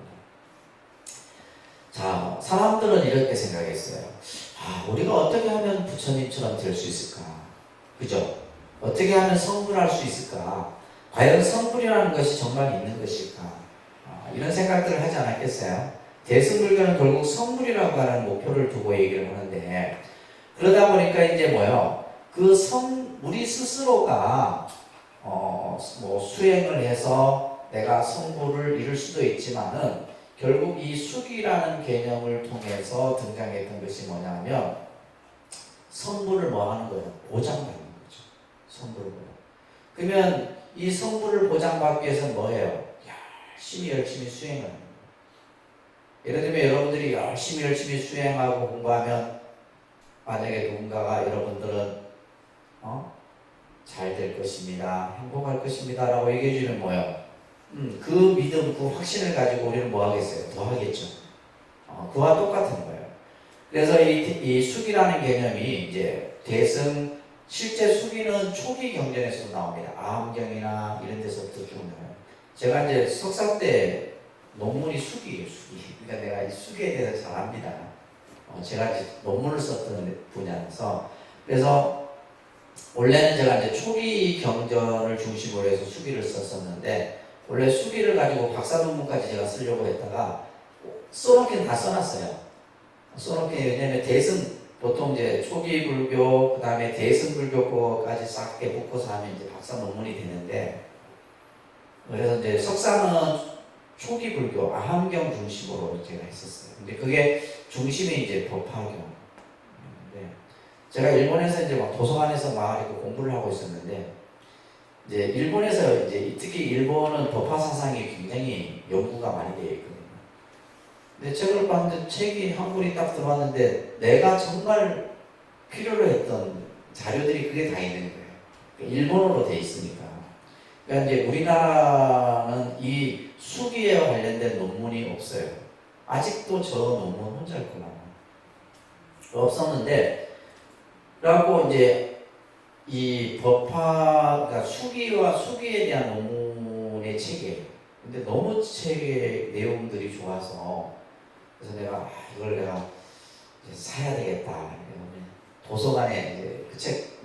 자, 사람들은 이렇게 생각했어요. 우리가 어떻게 하면 부처님처럼 될 수 있을까? 그죠? 어떻게 하면 성불할 수 있을까? 과연 성불이라는 것이 정말 있는 것일까? 이런 생각들을 하지 않았겠어요? 대승불교는 결국 성불이라고 하는 목표를 두고 얘기를 하는데, 그러다 보니까 이제 뭐요? 우리 스스로가 뭐 수행을 해서 내가 성불을 이룰 수도 있지만은 결국 이 수기라는 개념을 통해서 등장했던 것이 뭐냐면 성불을 뭐 하는 거예요? 보장받는 거죠. 성불을. 그러면 이 성불을 보장받기 위해서는 뭐예요? 열심히 수행을 하는 거예요. 예를 들면 여러분들이 열심히 수행하고 공부하면 만약에 누군가가 여러분들은 잘 될 것입니다. 행복할 것입니다. 라고 얘기해 주면 뭐예요? 그 믿음, 그 확신을 가지고 우리는 뭐 하겠어요? 더 하겠죠. 그와 똑같은 거예요. 그래서 이 수기라는 개념이 이제 실제 수기는 초기 경전에서도 나옵니다. 아함경이나 이런 데서부터 쭉 나와요. 제가 이제 석사 때 논문이 수기예요, 수기. 그러니까 내가 이 수기에 대해서 잘 압니다. 제가 이제 논문을 썼던 분야에서. 그래서 원래는 제가 이제 초기 경전을 중심으로 해서 수기를 썼었는데, 원래 수기를 가지고 박사 논문까지 제가 쓰려고 했다가, 써놓긴 다 써놨어요. 왜냐면 보통 이제 초기 불교, 그 다음에 대승불교 거까지 싹 묶어서 하면 이제 박사 논문이 되는데, 그래서 이제 석사는 초기 불교, 아함경 중심으로 제가 했었어요. 근데 그게 중심이 이제 법화경. 제가 일본에서 이제 막 도서관에서 막 이렇게 공부를 하고 있었는데, 이제 일본에서 이제 특히 일본은 법화 사상이 굉장히 연구가 많이 되어 있거든요. 근데 책을 봤는데 책이 한권이 딱 들어왔는데 내가 정말 필요로 했던 자료들이 그게 다 있는 거예요. 일본어로 돼 있으니까. 그러니까 이제 우리나라는 이 수기에 관련된 논문이 없어요. 아직도 저 논문 혼자 있구나. 없었는데, 그래갖고 이제 이 그러니까 수기에 대한 논문의 책이에요. 근데 너무 책의 내용들이 좋아서 그래서 내가 이걸 내가 이제 사야 되겠다. 도서관에 이제 그 책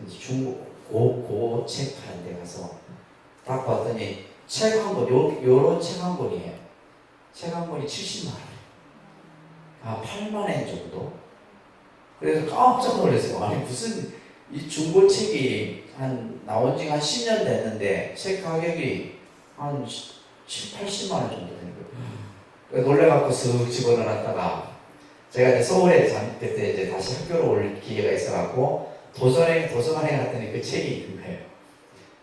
고책 파는 데 가서 딱 봤더니 책 한 권, 요런 책 한 권이에요. 책 한 권이 70만 원. 8만 원 정도? 그래서 깜짝 놀랐어요. 아니, 무슨 이 중고책이 나온 지가 한 10년 됐는데 책 가격이 한 7, 80만 원 정도 되는 거예요. 그래서 놀래갖고 쓱 집어넣었다가 제가 이제 서울에 그때 이제 다시 학교로 올 기회가 있어갖고 도서관에 갔더니 그 책이 있는 거예요.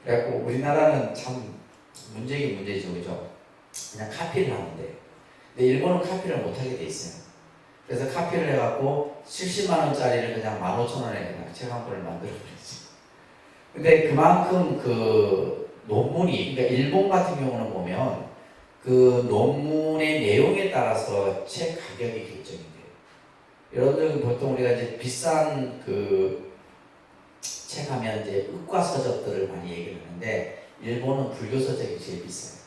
그래갖고 우리나라는 참 문제긴 문제죠, 그죠? 그냥 카피를 하는데, 근데 일본은 카피를 못하게 돼 있어요. 그래서 카피를 해갖고 70만 원짜리를 그냥 15,000원에 그냥 책 한 권을 만들어 버렸지. 근데 그만큼 그 논문이, 그러니까 일본 같은 경우는 보면 그 논문의 내용에 따라서 책 가격이 결정이 돼요. 여러분들 보통 우리가 이제 비싼 그 책 하면 이제 의과 서적들을 많이 얘기를 하는데 일본은 불교 서적이 제일 비싸요.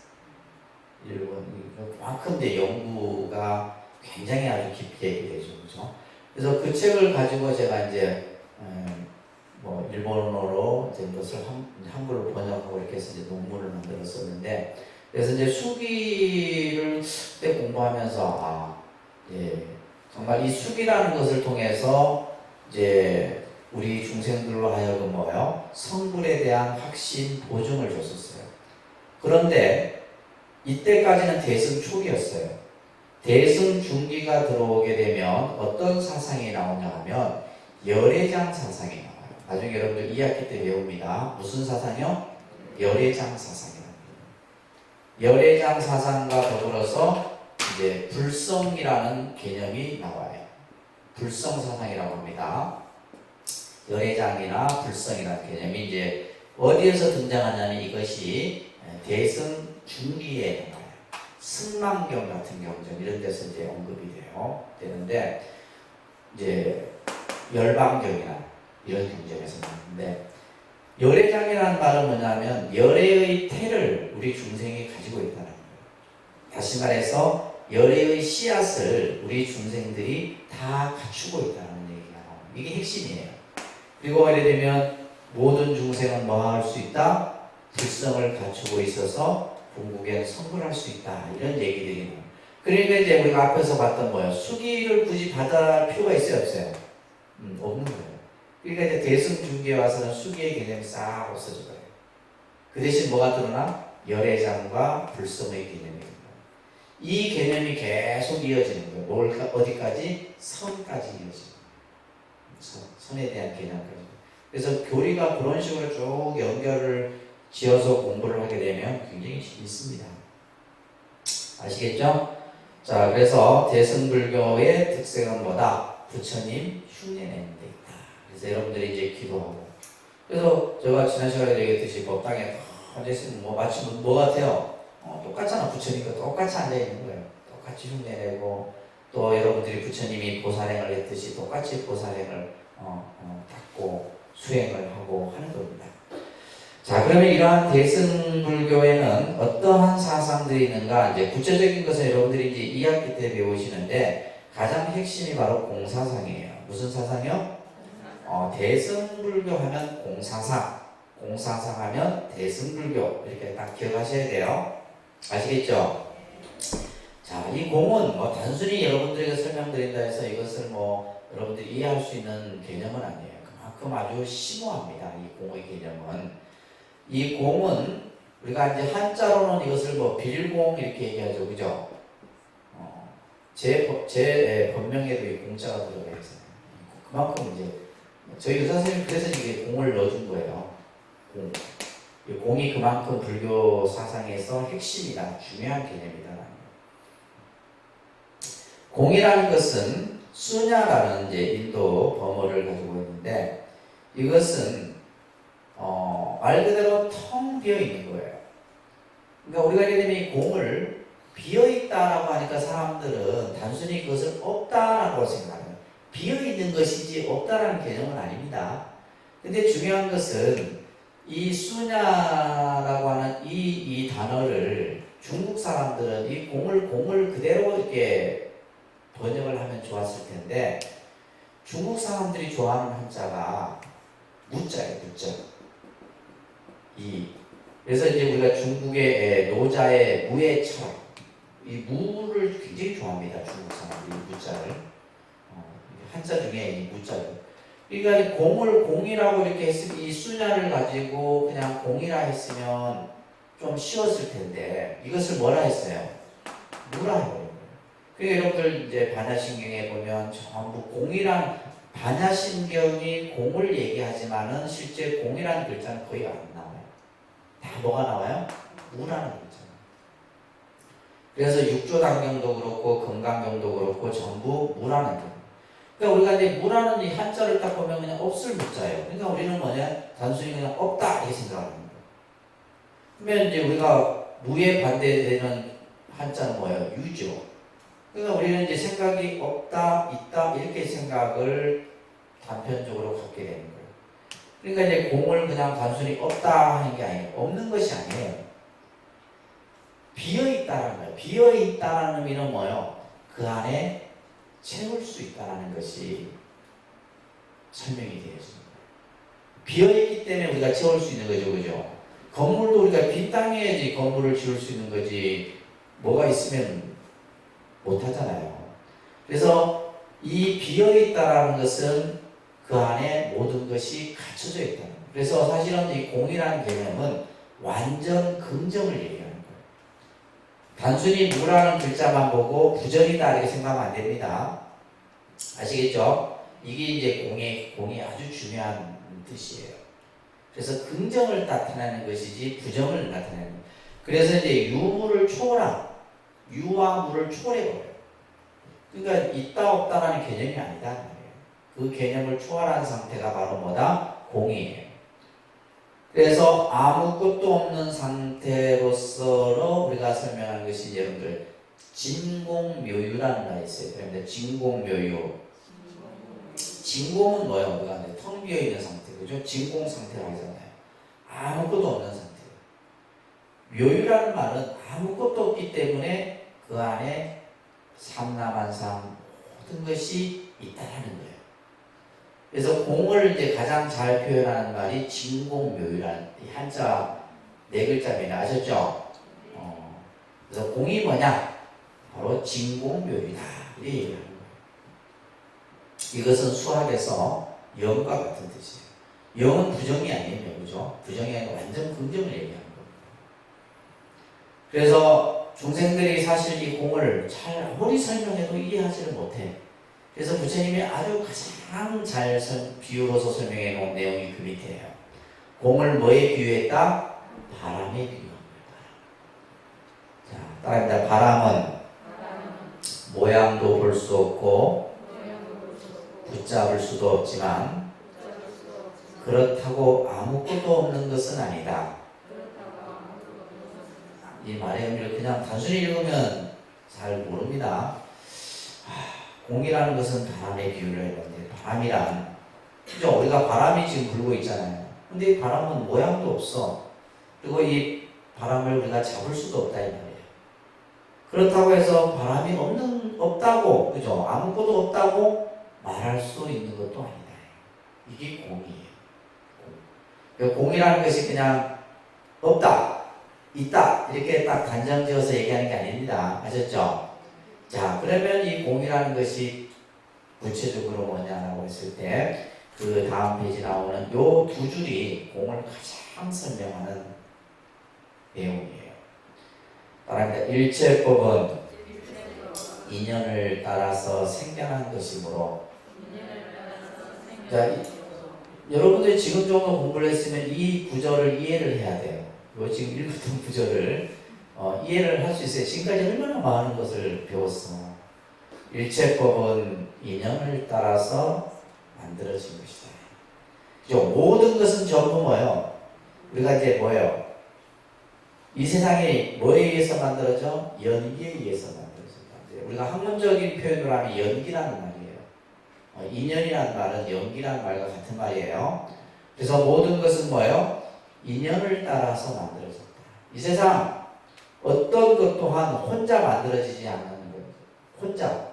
일본이 그만큼 이제 연구가 굉장히 아주 깊게 얘기되죠, 그렇죠? 그래서 그 책을 가지고 제가 이제 뭐 일본어로 이제 것을 한글로 번역하고 이렇게 해서 이제 논문을 만들었었는데, 그래서 이제 수기를 그때 공부하면서 예, 정말 이 수기라는 것을 통해서 이제 우리 중생들로 하여금 뭐요? 성불에 대한 확신 보증을 줬었어요. 그런데 이때까지는 대승 초기였어요. 대승 중기가 들어오게 되면 어떤 사상이 나오냐 하면 열애장 사상이 나와요. 나중에 여러분들 2학기 때 배웁니다. 무슨 사상이요? 열애장 사상이랍니다. 열애장 사상과 더불어서 이제 불성이라는 개념이 나와요. 불성 사상이라고 합니다. 열애장이나 불성이라는 개념이 이제 어디에서 등장하냐면 이것이 대승 중기에 나와요. 승망경 같은 경우 이런 데서 이제 언급이 되는데 이제 열방경이나 이런 경전에서 나오는데, 열애장이라는 말은 뭐냐면 열애의 태를 우리 중생이 가지고 있다는 거예요. 다시 말해서 열애의 씨앗을 우리 중생들이 다 갖추고 있다는 얘기가 나와요. 이게 핵심이에요. 그리고 예를 들면 모든 중생은 뭐 할 수 있다? 불성을 갖추고 있어서 궁극에는 성불할 수 있다. 이런 얘기들이 나와요. 그러니까 이제 우리가 앞에서 봤던 뭐예요? 수기를 굳이 받을 필요가 있어요, 없어요? 없는 거예요. 그러니까 이제 대승중기에 와서는 수기의 개념이 싹 없어져 버려요. 그 대신 뭐가 드러나? 열애장과 불성의 개념이 드러나요. 이 개념이 계속 이어지는 거예요. 어디까지? 선까지 이어지는 거예요. 선에 대한 개념까지. 그래서 교리가 그런 식으로 쭉 연결을 지어서 공부를 하게 되면 굉장히 재밌습니다. 아시겠죠? 자, 그래서 대승불교의 특색은 뭐다? 부처님 흉내내는 데 있다. 그래서 여러분들이 이제 기도하고. 그래서 제가 지난 시간에 얘기했듯이 법당에 앉아있으면 뭐 마치 뭐 같아요? 똑같잖아. 부처님과 똑같이 앉아있는 거예요. 똑같이 흉내내고, 또 여러분들이 부처님이 보살행을 했듯이 똑같이 보살행을 닦고 수행을 하고 하는 겁니다. 자, 그러면 이러한 대승불교에는 어떠한 사상들이 있는가? 이제 구체적인 것은 여러분들이 이제 2학기 때 배우시는데 가장 핵심이 바로 공사상이에요. 무슨 사상이요? 대승불교 하면 공사상, 공사상 하면 대승불교, 이렇게 딱 기억하셔야 돼요. 아시겠죠? 자, 이 공은 뭐 단순히 여러분들에게 설명드린다 해서 이것을 뭐 여러분들이 이해할 수 있는 개념은 아니에요. 그만큼 아주 심오합니다. 이 공의 개념은. 이 공은 우리가 이제 한자로는 이것을 뭐 빌공 이렇게 얘기하죠, 그죠? 제 법명에도 이 공자가 들어가 있어요. 그만큼 이제 저희 의사 선생님 그래서 이게 공을 넣어준 거예요. 공. 이 공이 그만큼 불교 사상에서 핵심이다, 중요한 개념이다. 공이라는 것은 수냐라는 이제 인도 범어를 가지고 있는데 이것은 말 그대로 텅 비어 있는 거예요. 그러니까 우리가 예를 들면 이 공을 비어 있다라고 하니까 사람들은 단순히 그것을 없다라고 생각해요. 비어 있는 것이지 없다라는 개념은 아닙니다. 근데 중요한 것은 이 수냐라고 하는 이 단어를 중국 사람들은 이 공을 그대로 이렇게 번역을 하면 좋았을 텐데 중국 사람들이 좋아하는 한자가 무자예요, 무자. 그래서 이제 우리가 중국의 노자의 무의 철학, 이 무를 굉장히 좋아합니다. 중국 사람들이 무자를. 한자 중에 이 무자를. 그러니까 공을 공이라고 이렇게 했으면 이 수냐를 가지고 그냥 공이라 했으면 좀 쉬웠을 텐데 이것을 뭐라 했어요? 무라 해요. 그러니까 여러분들 이제 반야신경에 보면 전부 공이란 반야신경이 공을 얘기하지만은 실제 공이라는 글자는 거의 안 나와요. 뭐가 나와요? 무라는 거 있잖아요. 그래서 육조단경도 그렇고 건강경도 그렇고 전부 무라는 경. 그러니까 우리가 이제 무라는 이 한자를 딱 보면 그냥 없을 무자예요. 그러니까 우리는 뭐냐? 단순히 그냥 없다 이렇게 생각하는 거예요. 그러면 이제 우리가 무에 반대되는 한자는 뭐예요? 유죠. 그러니까 우리는 이제 생각이 없다, 있다 이렇게 생각을 단편적으로 갖게 되는 거예요. 그러니까 이제 공을 그냥 단순히 없다 하는 게 아니에요. 없는 것이 아니에요. 비어있다라는 거예요. 비어있다라는 의미는 뭐예요? 그 안에 채울 수 있다는 것이 설명이 되었습니다. 비어있기 때문에 우리가 채울 수 있는 거죠. 그죠? 건물도 우리가 빈 땅에야지 건물을 지을 수 있는 거지 뭐가 있으면 못하잖아요. 그래서 이 비어있다라는 것은 그 안에 모든 것이 갖춰져 있다는 거예요. 그래서 사실은 이 공이라는 개념은 완전 긍정을 얘기하는 거예요. 단순히 무라는 글자만 보고 부정이다 이렇게 생각하면 안 됩니다. 아시겠죠? 이게 이제 공이 아주 중요한 뜻이에요. 그래서 긍정을 나타내는 것이지 부정을 나타내는 거예요. 그래서 이제 유무를 초월한, 유와 무를 초월해버려요. 그러니까 있다 없다라는 개념이 아니다. 그 개념을 초월한 상태가 바로 뭐다? 공이에요. 그래서 아무것도 없는 상태로서 우리가 설명한 것이 여러분들 진공묘유라는 거 있어요. 그런데 진공묘유. 진공은 뭐예요? 우리가 텅 비어 있는 상태, 그죠? 진공 상태라고 하잖아요. 아무것도 없는 상태. 묘유라는 말은 아무것도 없기 때문에 그 안에 삼라만상 모든 것이 있다라는 거예요. 그래서 공을 이제 가장 잘 표현하는 말이 진공묘유라는 한자 네 글자입니다. 아셨죠? 그래서 공이 뭐냐? 바로 진공묘유다. 이 얘기하는 거예요. 이것은 수학에서 영과 같은 뜻이에요. 영은 부정이 아니에요. 그죠? 부정이 아니라 완전 긍정을 얘기하는 겁니다. 그래서 중생들이 사실 이 공을 잘 아무리 설명해도 이해하지를 못해. 그래서 부처님이 아주 가장 잘 비유로서 설명해 놓은 내용이 그 밑에요. 공을 뭐에 비유했다? 바람에 비유한 거예요. 자, 따라합니다. 바람은 모양도 볼 수 없고 붙잡을 수도 없지만 그렇다고 아무것도 없는 것은 아니다. 이 말의 의미를 그냥 단순히 읽으면 잘 모릅니다. 공이라는 것은 바람에 비유를 했는데 바람이란 그죠? 우리가 바람이 지금 불고 있잖아요. 근데 이 바람은 모양도 없어. 그리고 이 바람을 우리가 잡을 수도 없다 이 말이에요. 그렇다고 해서 바람이 없다고 그죠? 아무것도 없다고 말할 수 있는 것도 아니다. 이게 공이에요. 공이라는 것이 그냥 없다, 있다 이렇게 딱 단정지어서 얘기하는 게 아닙니다. 아셨죠? 자, 그러면 이 공이라는 것이 구체적으로 뭐냐라고 했을 때 그 다음 페이지 나오는 요 두 줄이 공을 가장 설명하는 내용이에요. 따라합니다. 일체법은 인연을 따라서 생겨난 것이므로. 자, 여러분들이 지금 정도 공부를 했으면 이 구절을 이해를 해야 돼요. 요 지금 읽었던 구절을 이해를 할 수 있어요. 지금까지 얼마나 많은 것을 배웠어. 일체법은 인연을 따라서 만들어진 것이다. 그죠? 모든 것은 전부 뭐예요? 우리가 이제 뭐예요? 이 세상이 뭐에 의해서 만들어져? 연기에 의해서 만들어진다. 우리가 학문적인 표현으로 하면 연기라는 말이에요. 인연이라는 말은 연기라는 말과 같은 말이에요. 그래서 모든 것은 뭐예요? 인연을 따라서 만들어졌다. 이 세상 어떤 것 또한 혼자 만들어지지 않는 거예요. 혼자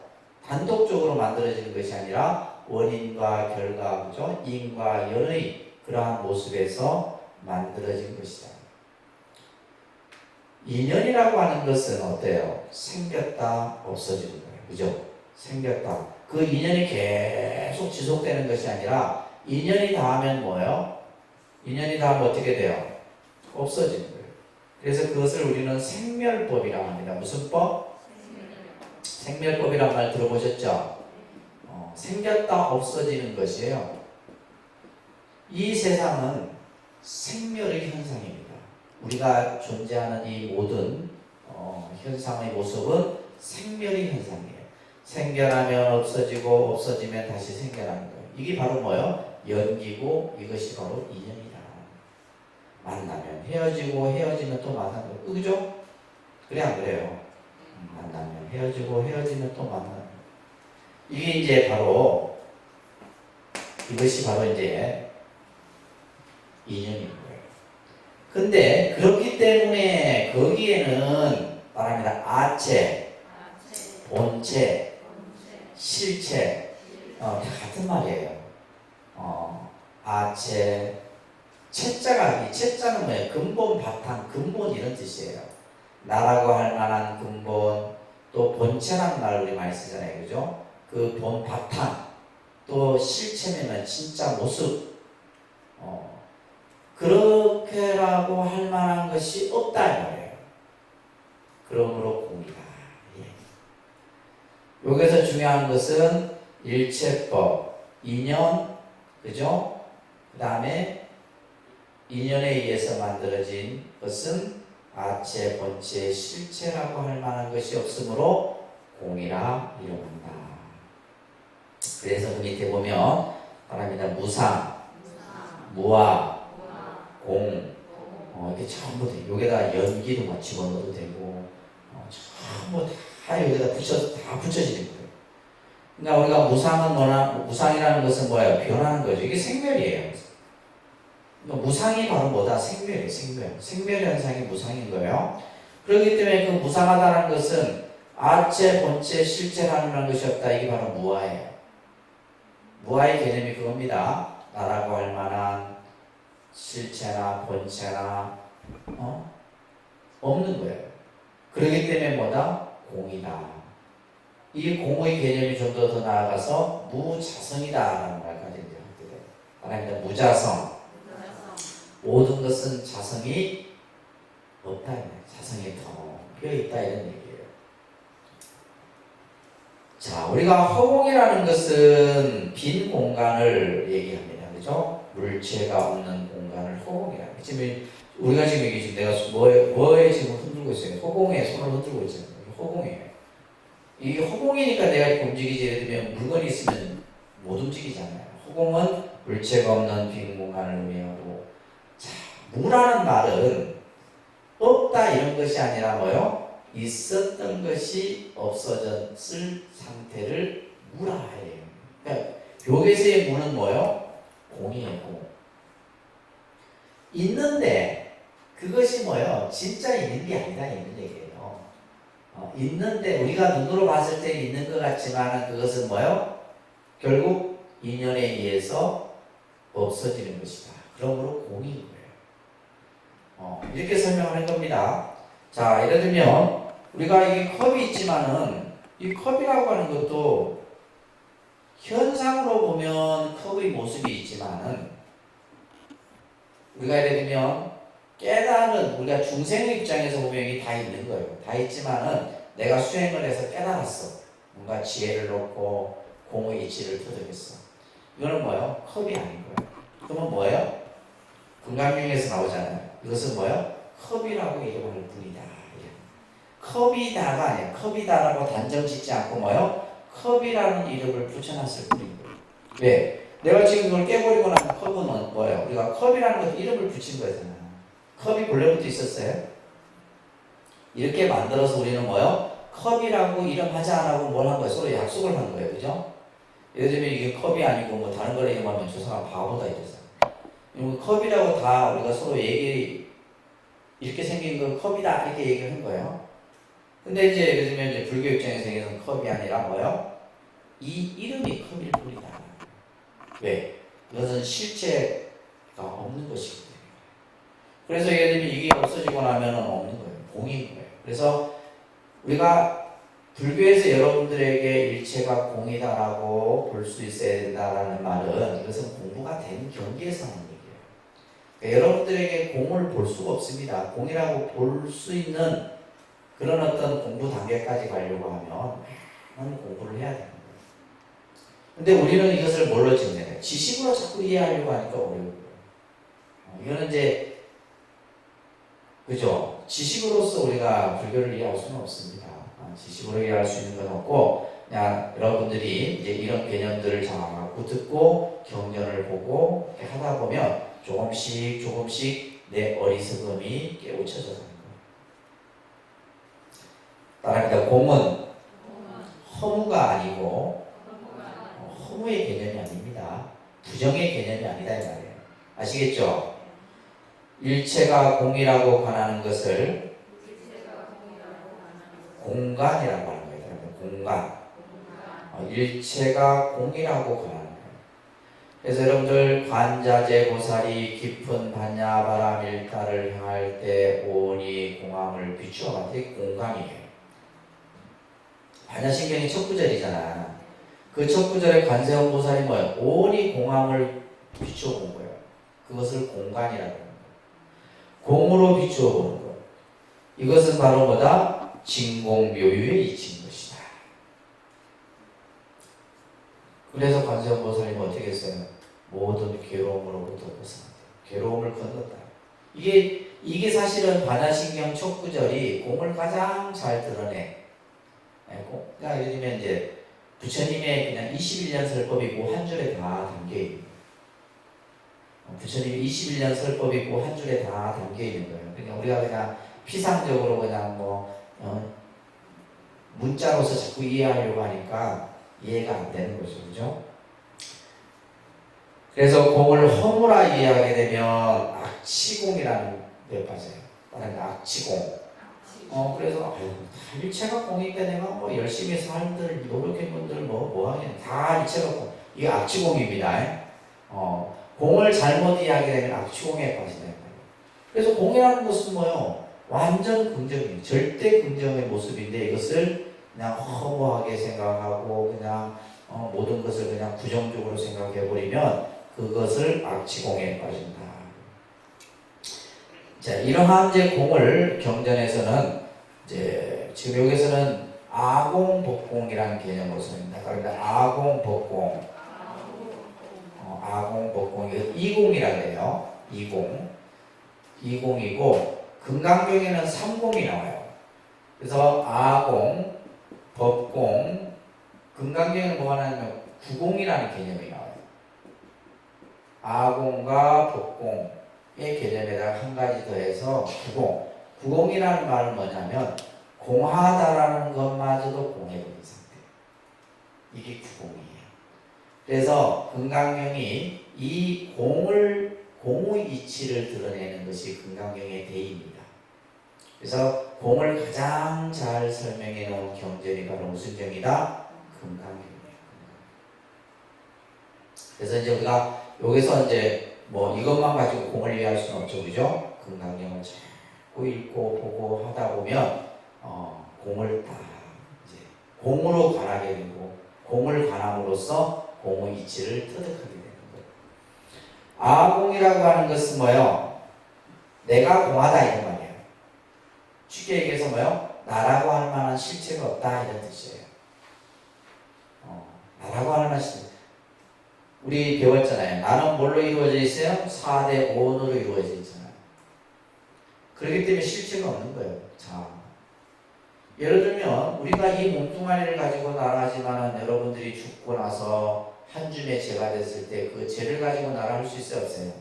단독적으로 만들어지는 것이 아니라 원인과 결과, 그죠? 인과 연의 그러한 모습에서 만들어진 것이다. 인연이라고 하는 것은 어때요? 생겼다 없어지는 거예요. 그죠? 생겼다. 그 인연이 계속 지속되는 것이 아니라 인연이 닿으면 뭐예요? 인연이 닿으면 어떻게 돼요? 없어지는 거예요. 그래서 그것을 우리는 생멸법이라고 합니다. 무슨 법? 생멸법이란 말 들어보셨죠? 생겼다 없어지는 것이에요. 이 세상은 생멸의 현상입니다. 우리가 존재하는 이 모든 현상의 모습은 생멸의 현상이에요. 생겨나면 없어지고 없어지면 다시 생겨나는 거예요. 이게 바로 뭐예요? 연기고 이것이 바로 인연이다. 만나면 헤어지고 헤어지면 또 만나는 거예요. 그죠? 그래 안 그래요? 만나면 헤어지고 헤어지면 또 만나는 거예요. 이게 이제 바로 이것이 바로 이제 인연인 거예요. 근데 그렇기 때문에 거기에는 말합니다. 아체, 본체, 실체 다 같은 말이에요. 아체, 채자가 이 채자는 뭐예요? 근본, 바탕, 근본 이런 뜻이에요. 나라고 할 만한 근본, 또 본체라는 말을 우리 많이 쓰잖아요, 그죠? 그 본, 바탕, 또 실체면은 진짜 모습. 그렇게라고 할 만한 것이 없다 이 말이에요. 그러므로 공이다. 예. 여기서 중요한 것은 일체법, 인연, 그죠? 그 다음에 인연에 의해서 만들어진 것은 아체, 본체, 실체라고 할 만한 것이 없으므로 공이라 이름한다. 그래서 그 밑에 보면 말합니다. 무상, 무아, 공, 이렇게 전부 돼. 여기다 연기도 막 집어넣어도 되고, 전부 다 여기다 다 붙여지는 거예요. 그러니까 우리가 무상은 뭐나, 무상이라는 것은 뭐예요? 변하는 거죠. 이게 생멸이에요. 그러니까 무상이 바로 뭐다? 생멸이에요. 생멸 현상이 무상인 거예요. 그렇기 때문에 그 무상하다는 것은 아체, 본체, 실체라는 것이 없다. 이게 바로 무아예요. 무아의 개념이 그겁니다. 나라고 할 만한 실체나 본체나 없는 거예요. 그렇기 때문에 뭐다? 공이다. 이 공의 개념이 좀 더 나아가서 무자성이다라는 말까지 이제 하게 돼요. 하나님은 무자성. 모든 것은 자성이 없다. 자성이 더 비어있다 이런 얘기예요. 자, 우리가 허공이라는 것은 빈 공간을 얘기합니다. 그죠? 물체가 없는 공간을 허공이라고. 지금 우리가 지금 얘기 지금 내가 뭐에 지금 흔들고 있어요? 허공에 손을 흔들고 있어요. 허공이에요. 이게 허공이니까 내가 이렇게 움직이지. 예를 들면 물건이 있으면 못 움직이잖아요. 허공은 물체가 없는 빈 공간을 의미하고. 자, 무라는 말은 없다 이런 것이 아니라 뭐요? 있었던 것이 없어졌을 상태를 무라 해요. 그러니까 여기서의 무는 뭐요? 공이에요. 공. 있는데 그것이 뭐요? 진짜 있는 게 아니다 이런 얘기예요. 있는데 우리가 눈으로 봤을 때 있는 것 같지만 그것은 뭐요? 결국 인연에 의해서 없어지는 것이다. 그러므로 공인 거예요. 이렇게 설명하는 겁니다. 자, 예를 들면 우리가 이 컵이 있지만은 이 컵이라고 하는 것도 현상으로 보면 컵의 모습이 있지만은 우리가 예를 들면 깨달은 우리가 중생의 입장에서 보면 이게 다 있는 거예요. 다 있지만은 내가 수행을 해서 깨달았어. 뭔가 지혜를 놓고 공의 이치를 터득했어. 이거는 뭐예요? 컵이 아닌 거예요. 그러면 뭐예요? 금강경에서 나오잖아요. 이것은 뭐예요? 컵이라고 이름할 뿐이다. 컵이다가 아니에요. 컵이다라고 단정 짓지 않고 뭐예요? 컵이라는 이름을 붙여놨을 뿐인 거예요. 왜? 내가 지금 이걸 깨버리고 나면 컵은 뭐예요? 우리가 컵이라는 것 이름을 붙인 거잖아요. 컵이 본래부터 있었어요? 이렇게 만들어서 우리는 뭐예요? 컵이라고 이름하지 않고 뭘 한 거예요? 서로 약속을 한 거예요. 그죠? 예를 들면 이게 컵이 아니고 뭐 다른 걸 이름하면 저 사람 바보다 이랬어요. 컵이라고 다 우리가 서로 이렇게 생긴 건 컵이다 이렇게 얘기를 한 거예요. 근데 이제 예를 들면 이제 불교 입장에서 얘기하는 컵이 아니라 뭐예요? 이 이름이 컵일 뿐이다. 왜? 이것은 실체가 없는 것이기 때문에. 그래서 예를 들면 이게 없어지고 나면 없는 거예요. 공인 거예요. 그래서 우리가 불교에서 여러분들에게 일체가 공이다라고 볼 수 있어야 된다라는 말은 이것은 공부가 된 경기에서 하는 얘기예요. 그러니까 여러분들에게 공을 볼 수가 없습니다. 공이라고 볼 수 있는 그런 어떤 공부 단계까지 가려고 하면 많은 공부를 해야 됩니다. 근데 우리는 이것을 뭘로 지내요? 지식으로 자꾸 이해하려고 하니까 어려워요. 이거는 이제 그죠? 지식으로서 우리가 불교를 이해할 수는 없습니다. 지식으로 이해할 수 있는 건 없고, 그냥 여러분들이 이제 이런 개념들을 자꾸 듣고 경전을 보고 이렇게 하다 보면 조금씩 조금씩 내 어리석음이 깨우쳐져 가는 거예요. 따라합니다. 공은 허무가 아니고 허무의 개념이 아닙니다. 부정의 개념이 아니다 이 말이에요. 아시겠죠? 일체가 공이라고 관하는 것을 공간이라고 하는 거예요. 공간. 일체가 공이라고 관하는 거예요. 그래서 여러분들 관자재 고사리 깊은 반야바람 일타를 향할 때 오온이 공함을 비추어 만든 공간이에요. 반야신경이 첫 구절이잖아. 그 첫 구절의 관세음 보살이 뭐예요? 오온이 공함을 비추어 본 거예요. 그것을 공간이라고 합니다. 공으로 비추어 보는 것. 이것은 바로 뭐다? 진공묘유에 이친 것이다. 그래서 관세음보살님은 어떻게 했어요? 모든 괴로움으로부터 벗어났다. 괴로움을 건넜다. 이게 사실은 반야신경 첫 구절이 공을 가장 잘 드러내. 그러니까 예를 들면 이제 부처님의 그냥 21년 설법이고 한 줄에 다 담겨 있는 거예요. 부처님이 21년 설법이고 한 줄에 다 담겨 있는 거예요. 그러니까 우리가 그냥 피상적으로 그냥 문자로서 자꾸 이해하려고 하니까 이해가 안 되는 거죠. 그죠? 그래서 공을 허무라 이해하게 되면 악치공이라는 데 빠져요. 악치공. 그래서 일체가 공이니까 내가 열심히 살들 노력한 분들 뭐 하긴 다 일체가 공. 이게 악치공입니다. 공을 잘못 이해하게 되면 악치공에 빠진다. 그래서 공이라는 것은 뭐요? 완전 긍정이에요. 절대 긍정의 모습인데 이것을 그냥 허무하게 생각하고 그냥 모든 것을 그냥 부정적으로 생각해 버리면 그것을 악치공에 빠진다. 자, 이러한 이제 공을 경전에서는 이제 지금 여기서는 아공복공이라는 개념으로 씁니다. 그러니까 아공복공, 아공복공 이거 이공이라고 해요. 이공이고 금강경에는 삼공이 나와요. 그래서 아공, 법공, 금강경에는 뭐가 나냐면 구공이라는 개념이 나와요. 아공과 법공의 개념에다가 한 가지 더해서 구공. 구공이라는 말은 뭐냐면 공하다라는 것마저도 공해버린 상태. 이게 구공이에요. 그래서 금강경이 이 공의 이치를 드러내는 것이 금강경의 대의입니다. 그래서 공을 가장 잘 설명해 놓은 경전이 바로 무슨 경이다? 금강경이에요. 그래서 이제 우리가 여기서 이제 이것만 가지고 공을 이해할 수는 없죠, 그죠? 금강경을 자꾸 읽고 보고 하다 보면 공을 다 이제 공으로 관하게 되고 공을 관함으로써 공의 이치를 터득하게 되는 거예요. 아공이라고 하는 것은 뭐예요? 내가 공하다 이런 말이에요. 쉽게 얘기해서 뭐예요? 나라고 할 만한 실체가 없다 이런 뜻이에요. 나라고 할 만한 실체. 우리 배웠잖아요. 나는 뭘로 이루어져 있어요? 4대 5원으로 이루어져 있잖아요. 그렇기 때문에 실체가 없는 거예요. 자, 예를 들면 우리가 이 몸뚱아리를 가지고 나라하지만 여러분들이 죽고 나서 한 줌의 죄가 됐을 때 그 죄를 가지고 나라할 수 있어요? 없어요?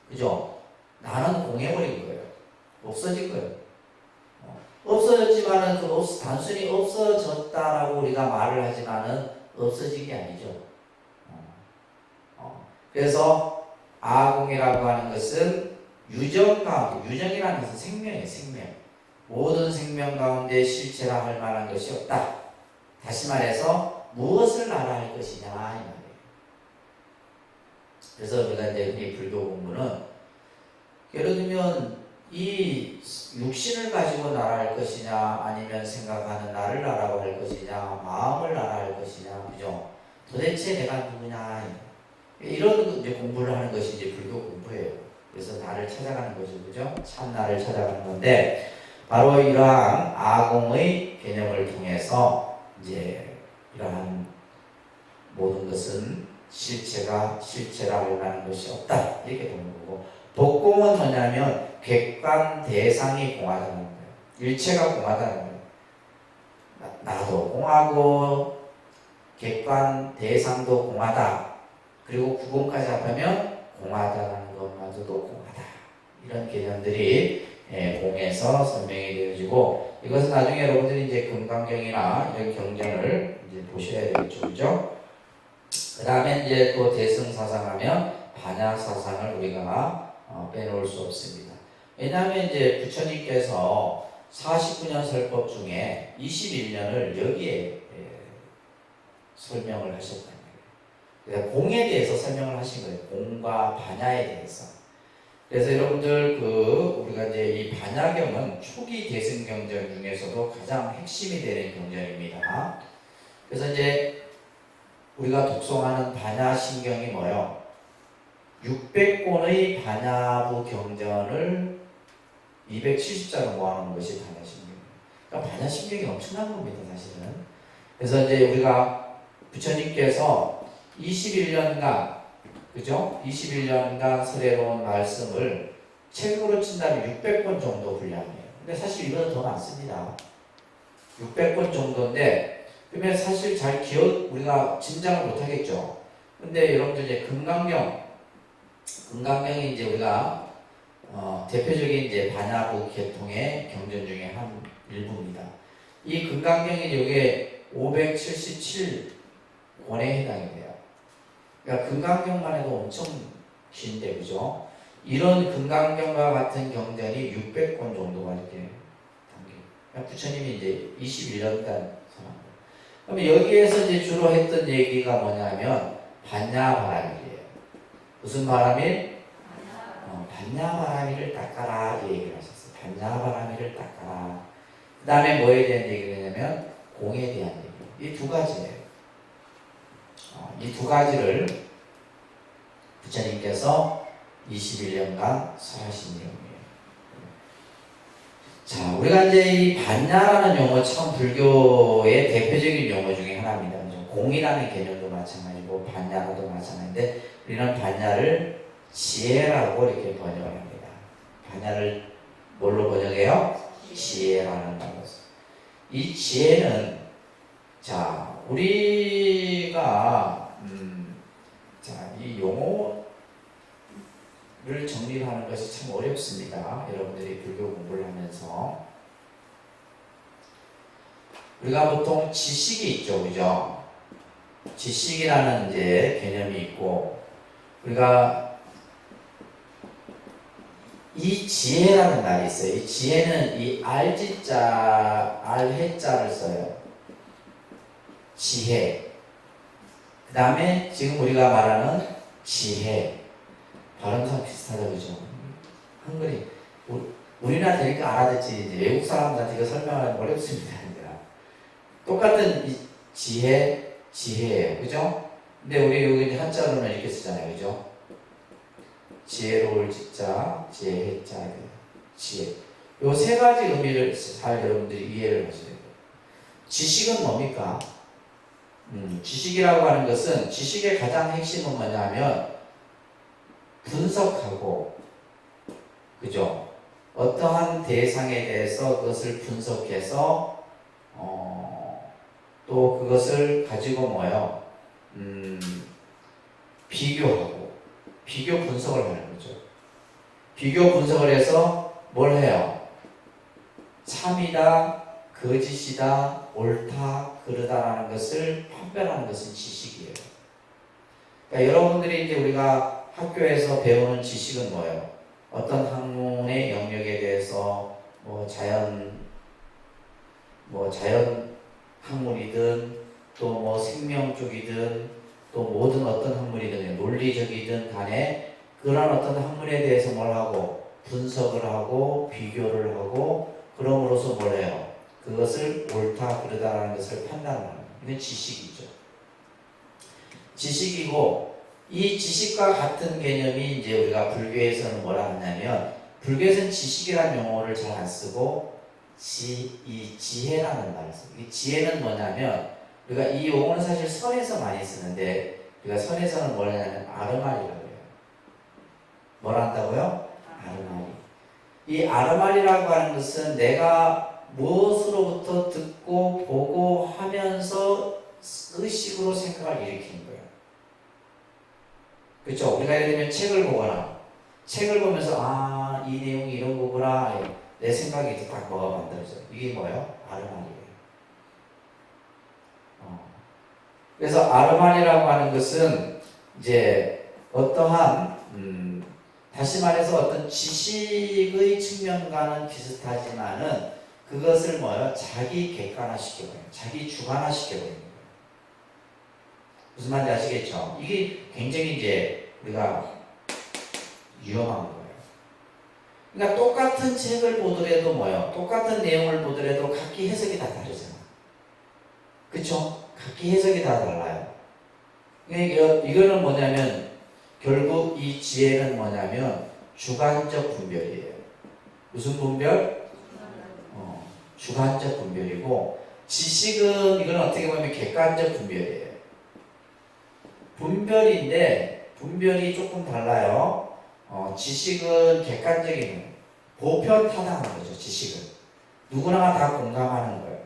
그죠? 나는 공해버린 거예요. 없어진 거예요. 없어졌지만은 단순히 없어졌다라고 우리가 말을 하지만은 없어진 게 아니죠. 그래서 아공이라고 하는 것은 유정 가운데, 유정이라는 것은 생명이에요. 생명. 모든 생명 가운데 실체라 할 만한 것이 없다. 다시 말해서 무엇을 알아야 할 것이냐 이 말이에요. 그래서 우리가 이제 흔히 불교 공부는 예를 들면 이 육신을 가지고 나라할 것이냐 아니면 생각하는 나를 나라고 할 것이냐 마음을 나라할 것이냐 그죠? 도대체 내가 누구냐 이런 이제 공부를 하는 것이 이제 불교 공부예요. 그래서 나를 찾아가는 거죠, 그죠? 참 나를 찾아가는 건데 바로 이러한 아공의 개념을 통해서 이제 이러한 모든 것은 실체라 할 만한 것이 없다 이렇게 보는 거고 복공은 뭐냐면 객관 대상이 공하다는 거예요. 일체가 공하다는 거예요. 나도 공하고 객관 대상도 공하다. 그리고 구공까지 합하면 공하다라는 것마저도 공하다. 이런 개념들이 공에서 설명이 되어지고, 이것은 나중에 여러분들이 이제 금강경이나 이런 경전을 이제 보셔야 되겠죠, 그죠? 그 다음에 이제 또 대승사상하면 반야사상을 우리가 빼놓을 수 없습니다. 왜냐하면 이제 부처님께서 49년 설법 중에 21년을 여기에 설명을 하셨다는 거예요. 그래서 공에 대해서 설명을 하신 거예요. 공과 반야에 대해서. 그래서 여러분들 우리가 이제 이 반야경은 초기 대승경전 중에서도 가장 핵심이 되는 경전입니다. 그래서 이제 우리가 독송하는 반야신경이 뭐요? 600권의 반야부 경전을 270자로 모아놓은 것이 반야신경이에요. 그러니까 반야신경이 엄청난 겁니다, 사실은. 그래서 이제 우리가 부처님께서 21년간, 그죠? 21년간 설해놓은 말씀을 책으로 친다면 600권 정도 분량이에요. 근데 사실 이거는 더 많습니다. 600권 정도인데, 그러면 사실 잘 우리가 짐작을 못하겠죠. 근데 여러분들 이제 금강경이 이제 우리가 대표적인 이제 반야부 계통의 경전 중에 한 일부입니다. 이 금강경이 이게 577권에 해당이 돼요. 그러니까 금강경만 해도 엄청 긴데, 그죠? 이런 금강경과 같은 경전이 600권 정도가 이렇게 담겨요. 그러니까 부처님이 이제 21년간 살았고, 그럼 여기에서 이제 주로 했던 얘기가 뭐냐면 반야바라밀이에요. 무슨 바라밀? 반야바라밀을 닦아라, 이 얘기를 하셨어요. 반야바라밀을 닦아라. 그 다음에 뭐에 대한 얘기냐면 공에 대한 얘기. 이 두 가지예요. 이 두 가지를 부처님께서 21년간 설하신 내용이에요. 자, 우리가 이제 이 반야라는 용어, 참 불교의 대표적인 용어 중에 하나입니다. 공이라는 개념도 마찬가지고 반야도 마찬가지인데, 우리는 반야를 지혜라고 이렇게 번역을 합니다. 반야를 뭘로 번역해요? 지혜라는 말로. 이 지혜는, 자, 우리가 이 용어를 정리하는 것이 참 어렵습니다. 여러분들이 불교 공부를 하면서 우리가 보통 지식이 있죠, 그죠? 지식이라는 이제 개념이 있고, 우리가 이 지혜라는 말이 있어요. 이 지혜는 이 알지자, 알해자를 써요. 지혜. 그 다음에 지금 우리가 말하는 지혜. 발음상 비슷하죠, 그죠? 한글이 우리나라 되니까 알아듣지, 이제 외국 사람들한테 이거 설명하기 어렵습니다. 똑같은 이 지혜예요, 그죠? 근데 우리 여기 한자로는 이렇게 쓰잖아요, 그죠? 지혜로울 지자, 지혜해자, 지혜. 요 세 가지 의미를 잘 여러분들이 이해를 하셔야 돼요. 지식은 뭡니까? 지식이라고 하는 것은, 지식의 가장 핵심은 뭐냐면 분석하고, 그죠? 어떠한 대상에 대해서 그것을 분석해서 또 그것을 가지고 뭐요? 비교하고, 비교 분석을 하는 거죠. 비교 분석을 해서 뭘 해요? 참이다, 거짓이다, 옳다, 그르다라는 것을 판별하는 것은 지식이에요. 그러니까 여러분들이 이제 우리가 학교에서 배우는 지식은 뭐예요? 어떤 학문의 영역에 대해서 자연 학문이든 또 생명 쪽이든 또 모든 어떤 학문이든 논리적이든 간에 그런 어떤 학문에 대해서 뭘 하고 분석을 하고 비교를 하고, 그럼으로써 뭘 해요? 그것을 옳다 그르다라는 것을 판단하는 거예요. 이건 지식이죠. 지식이고, 이 지식과 같은 개념이 이제 우리가 불교에서는 뭐라 하냐면, 불교에서는 지식이라는 용어를 잘 안 쓰고 이 지혜라는 말을 써요. 이 지혜는 뭐냐면, 우리가 이 용어는 사실 선에서 많이 쓰는데, 우리가 선에서는 뭐냐면 아르말이라고 해요. 뭘 한다고요? 아르마리. 이 아르마리라고 하는 것은 내가 무엇으로부터 듣고 보고 하면서 의식으로 생각을 일으키는 거예요. 그렇죠? 우리가 예를 들면 책을 보거나 책을 보면서 아, 이 내용이 이런 거구나. 내 생각이 딱 뭐가 만들어져요. 이게 뭐예요? 아르마리예요. 그래서 아르마리라고 하는 것은 이제 어떠한 다시 말해서 어떤 지식의 측면과는 비슷하지만은 그것을 뭐예요? 자기 객관화시켜버려요. 자기 주관화시켜버리는 거예요. 무슨 말인지 아시겠죠? 이게 굉장히 이제 우리가 위험한 거예요. 그러니까 똑같은 책을 보더라도 뭐예요? 똑같은 내용을 보더라도 각기 해석이 다 다르잖아. 그쵸? 각기 해석이 다 달라요. 이거는 뭐냐면 결국 이 지혜는 뭐냐면 주관적 분별이에요. 무슨 분별? 주관적 분별이고 지식은 이건 어떻게 보면 객관적 분별이에요. 분별인데 분별이 조금 달라요. 지식은 객관적인 보편타당한 거죠. 지식은 누구나 다 공감하는 거예요.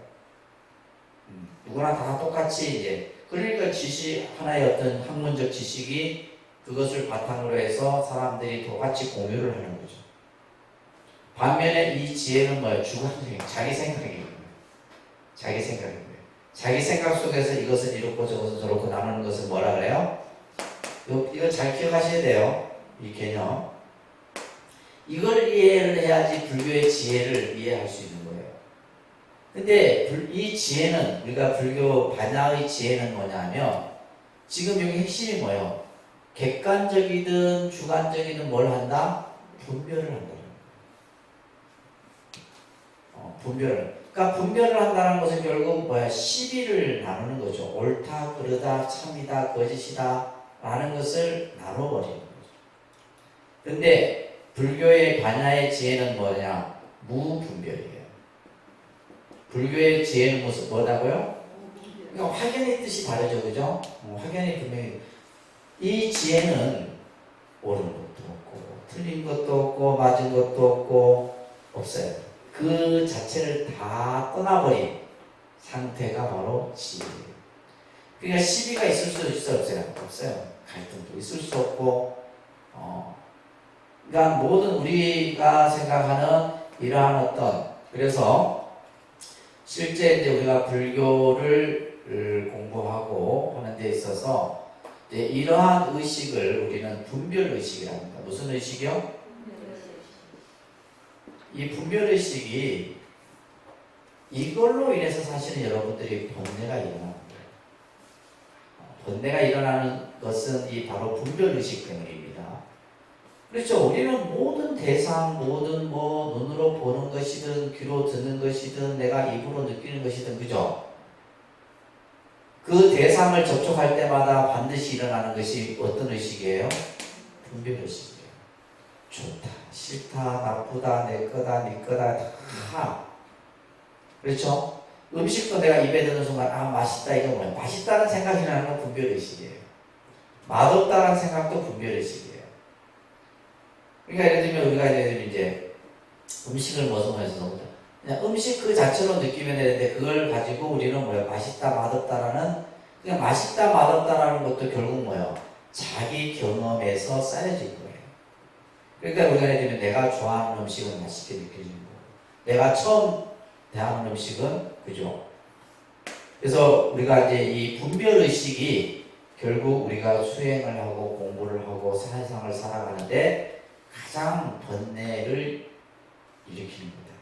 누구나 다 똑같이 이제 그러니까 지식 하나의 어떤 학문적 지식이 그것을 바탕으로 해서 사람들이 똑같이 공유를 하는 거죠. 반면에 이 지혜는 뭐예요? 주관적인 자기 생각이에요. 자기 생각이에요. 자기 생각 속에서 이것은 이렇고 저것은 저렇고 나누는 것을 뭐라 그래요? 이거 잘 기억하셔야 돼요. 이 개념. 이걸 이해를 해야지 불교의 지혜를 이해할 수 있는 거예요. 근데 이 지혜는 우리가 불교 반야의 지혜는 뭐냐면 지금 여기 핵심이 뭐예요? 객관적이든 주관적이든 뭘 한다? 분별을 한다. 분별을. 그러니까 분별을 한다는 것은 결국 뭐야? 시비를 나누는 거죠. 옳다, 그르다, 참이다, 거짓이다 라는 것을 나눠버리는 거죠. 근데 불교의 반야의 지혜는 뭐냐? 무분별이에요. 불교의 지혜는 무슨 뭐다고요? 그러니까 확연의 뜻이 다르죠, 그죠? 확연히 분명히 이 지혜는 옳은 것도 없고 틀린 것도 없고 맞은 것도 없고 없어요. 그 자체를 다 떠나버린 상태가 바로 지혜예요. 그러니까 시비가 있을 수 있어요, 없어요? 없어요. 갈등도 있을 수 없고, 그러니까 모든 우리가 생각하는 이러한 어떤 그래서 실제 이제 우리가 불교를 공부하고 하는 데 있어서 이제 이러한 의식을 우리는 분별 의식이라고 합니다. 무슨 의식이요? 이 분별 의식이 이걸로 인해서 사실은 여러분들이 번뇌가 일어나는 거예요. 번뇌가 일어나는 것은 이 바로 분별 의식 때문입니다. 그렇죠. 우리는 모든 대상, 모든 뭐 눈으로 보는 것이든 귀로 듣는 것이든 내가 입으로 느끼는 것이든 그죠? 그 대상을 접촉할 때마다 반드시 일어나는 것이 어떤 의식이에요? 분별 의식이에요. 좋다, 싫다, 나쁘다, 내 거다, 네 거다 다. 그렇죠? 음식도 내가 입에 드는 순간 아 맛있다 이거 뭐야? 맛있다는 생각이 나는 건 분별 의식이에요. 맛없다는 생각도 분별 의식이에요. 그러니까 예를 들면 우리가 이제 음식을 먹으면서 그냥 음식 그 자체로 느끼면 되는데 그걸 가지고 우리는 뭐야? 맛있다, 맛없다라는 그냥 맛있다, 맛없다라는 것도 결국 뭐예요? 자기 경험에서 쌓여진 거예요. 그러니까 우리가 예를 들면 내가 좋아하는 음식은 맛있게 느껴지는 거고 내가 처음 대하는 음식은 그죠? 그래서 우리가 이제 이 분별 의식이 결국 우리가 수행을 하고 공부를 하고 세상을 살아가는데 가장 번뇌를 일으키는 거다.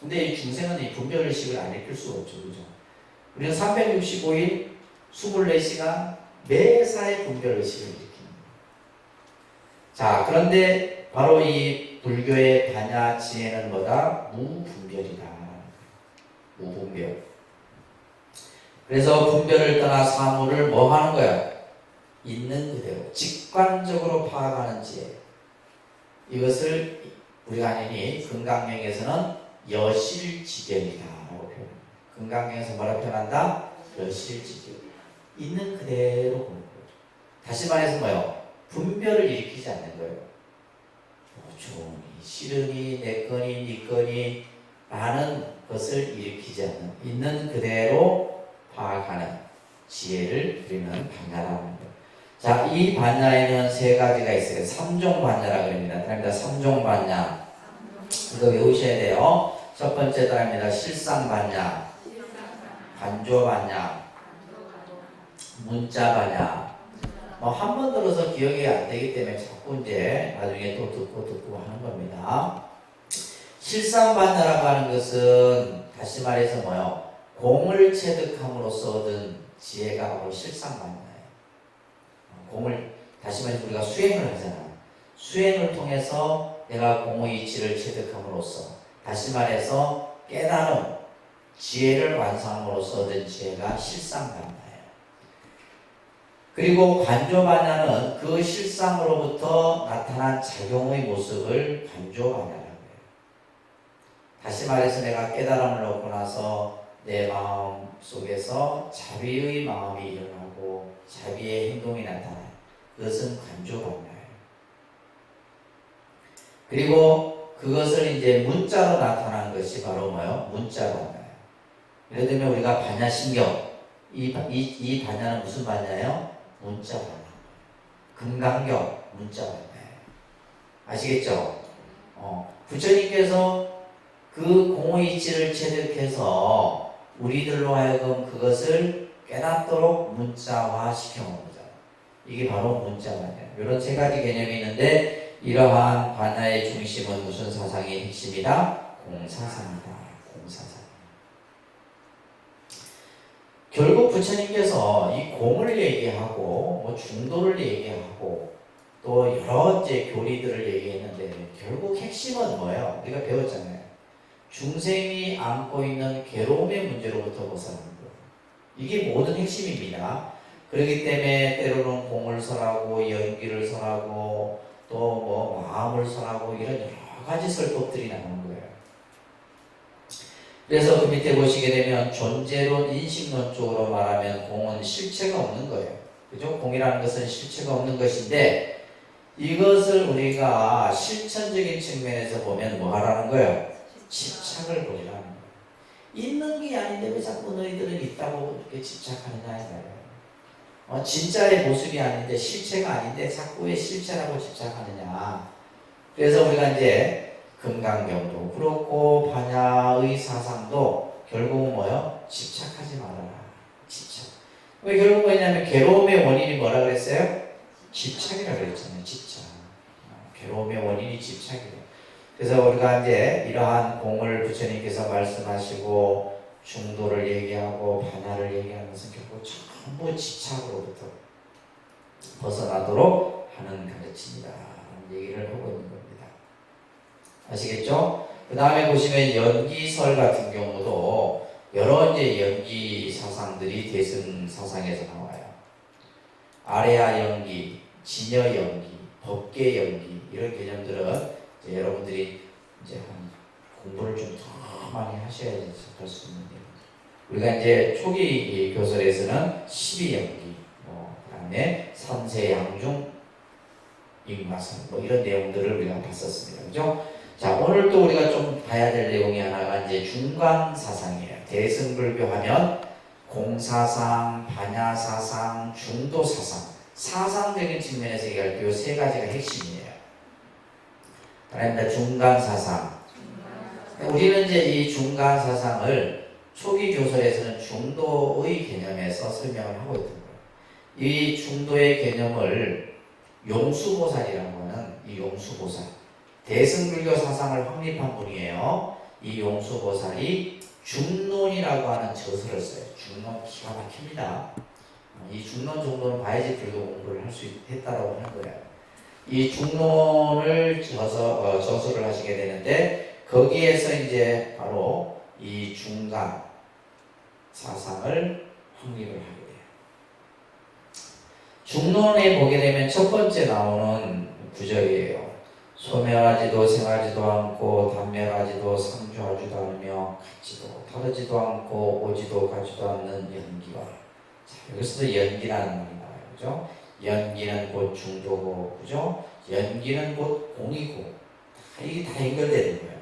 근데 이 중생은 이 분별 의식을 안 일으킬 수가 없죠, 그죠? 우리는 365일 24시간 매사에 분별 의식을 일으킵니다. 자, 그런데 바로 이 불교의 반야 지혜는 뭐다? 무분별이다. 무분별. 그래서 분별을 떠나 사물을 뭐 하는 거야? 있는 그대로 직관적으로 파악하는 지혜. 이것을 우리가 아니니 금강경에서는 여실지견이다라고 표현합니다. 금강경에서 뭐라고 표현한다? 여실지견. 있는 그대로 보는 거죠. 다시 말해서 뭐예요? 분별을 일으키지 않는 거예요. 좋으니 싫으니 내 거니 네 거니 라는 것을 일으키지 않는 있는 그대로 파악하는 지혜를 우리는 반야라는 거예요. 자, 이 반야에는 세 가지가 있어요. 3종 반야라고 합니다. 따라합니다. 3종 반야. 이거 외우셔야 돼요. 첫 번째 따라합니다. 실상 반야, 간조 반야, 문자 반야. 한 번 들어서 기억이 안 되기 때문에 자꾸 이제 나중에 또 듣고 하는 겁니다. 실상 반야라고 하는 것은 다시 말해서 뭐요? 공을 체득함으로써 얻은 지혜가 바로 실상 반야예요. 공을 다시 말해서 우리가 수행을 하잖아요. 수행을 통해서 내가 공의 이치를 체득함으로써 다시 말해서 깨달음, 지혜를 완성함으로써 얻은 지혜가 실상 반야예요. 그리고 간조 반야는 그 실상으로부터 나타난 작용의 모습을 간조 반야라고 해요. 다시 말해서 내가 깨달음을 얻고 나서 내 마음 속에서 자비의 마음이 일어나고 자비의 행동이 나타나요. 그것은 간조 반야예요. 그리고 그것을 이제 문자로 나타난 것이 바로 뭐예요? 문자 반야예요. 예를 들면 우리가 반야신경, 이 반야는 무슨 반야예요? 문자 반야. 금강경 문자 반야예요. 아시겠죠? 부처님께서 그 공의 이치를 체득해서 우리들로 하여금 그것을 깨닫도록 문자화 시켜놓은 거잖아요. 이게 바로 문자 반야예요. 이런 세 가지 개념이 있는데 이러한 반야의 중심은 무슨 사상의 핵심이다? 공사상이다. 공사상. 결국 부처님께서 이 공을 얘기하고 중도를 얘기하고 또 여러 이제 교리들을 얘기했는데 결국 핵심은 뭐예요? 우리가 배웠잖아요. 중생이 안고 있는 괴로움의 문제로부터 벗어나는 거예요. 이게 모든 핵심입니다. 그렇기 때문에 때로는 공을 설하고 연기를 설하고 또 뭐 마음을 설하고 이런 여러 가지 설법들이 나오는 거예요. 그래서 그 밑에 보시게 되면 존재론, 인식론적으로 말하면 공은 실체가 없는 거예요. 그죠? 공이라는 것은 실체가 없는 것인데 이것을 우리가 실천적인 측면에서 보면 뭐 하라는 거예요? 집착을 보이라는 거예요. 있는 게 아닌데 왜 자꾸 너희들은 있다고 이렇게 집착하느냐 이거예요. 진짜의 모습이 아닌데 실체가 아닌데 자꾸 왜 실체라고 집착하느냐. 그래서 우리가 이제 금강경도 그렇고 반야의 사상도 결국은 뭐예요? 집착하지 말아라. 집착. 왜 결국 뭐냐면 괴로움의 원인이 뭐라 그랬어요? 집착이라고 그랬잖아요. 집착. 괴로움의 원인이 집착이래요. 그래서 우리가 이제 이러한 공을 부처님께서 말씀하시고 중도를 얘기하고 반야를 얘기하는 것은 결국 전부 집착으로부터 벗어나도록 하는 가르침이다. 라는 얘기를 하고 있는 겁니다. 아시겠죠? 그 다음에 보시면 연기설 같은 경우도 여러 이제 연기 사상들이 대승 사상에서 나와요. 아레아 연기, 진여 연기, 법계 연기 이런 개념들은 이제 여러분들이 이제 공부를 좀 더 많이 하셔야지 할 수 있는 내용. 우리가 이제 초기 교설에서는 12연기, 그다음에 삼세양중, 인마선 이런 내용들을 우리가 봤었습니다. 그죠? 자, 오늘 또 우리가 좀 봐야 될 내용이 하나가 이제 중간 사상이에요. 대승불교 하면 공사상, 반야사상, 중도사상, 사상적인 측면에서 얘기할 때 이 세 가지가 핵심이에요. 그다음에 중간 사상. 우리는 이제 이 중간 사상을 초기 교설에서는 중도의 개념에서 설명을 하고 있던 거예요. 이 중도의 개념을 용수보살이라고 하는 이 용수보살, 대승불교 사상을 확립한 분이에요. 이 용수보살이 중론이라고 하는 저서를 써요. 중론 기가 막힙니다. 이 중론 정도는 봐야지 불교 공부를 할 수 했다라고 하는 거예요. 이 중론을 저서를 하시게 되는데 거기에서 이제 바로 이 중간 사상을 확립을 하게 돼요. 중론에 보게 되면 첫 번째 나오는 구절이에요. 소멸하지도 생하지도 않고 단멸하지도 상주하지도 않으며 같지도 다르지도 않고 오지도 가지도 않는 연기와. 자, 여기서도 연기라는 말이 나와요. 그죠? 연기는 곧 중도고, 그죠? 연기는 곧 공이고, 이게 다 연결되는 거예요.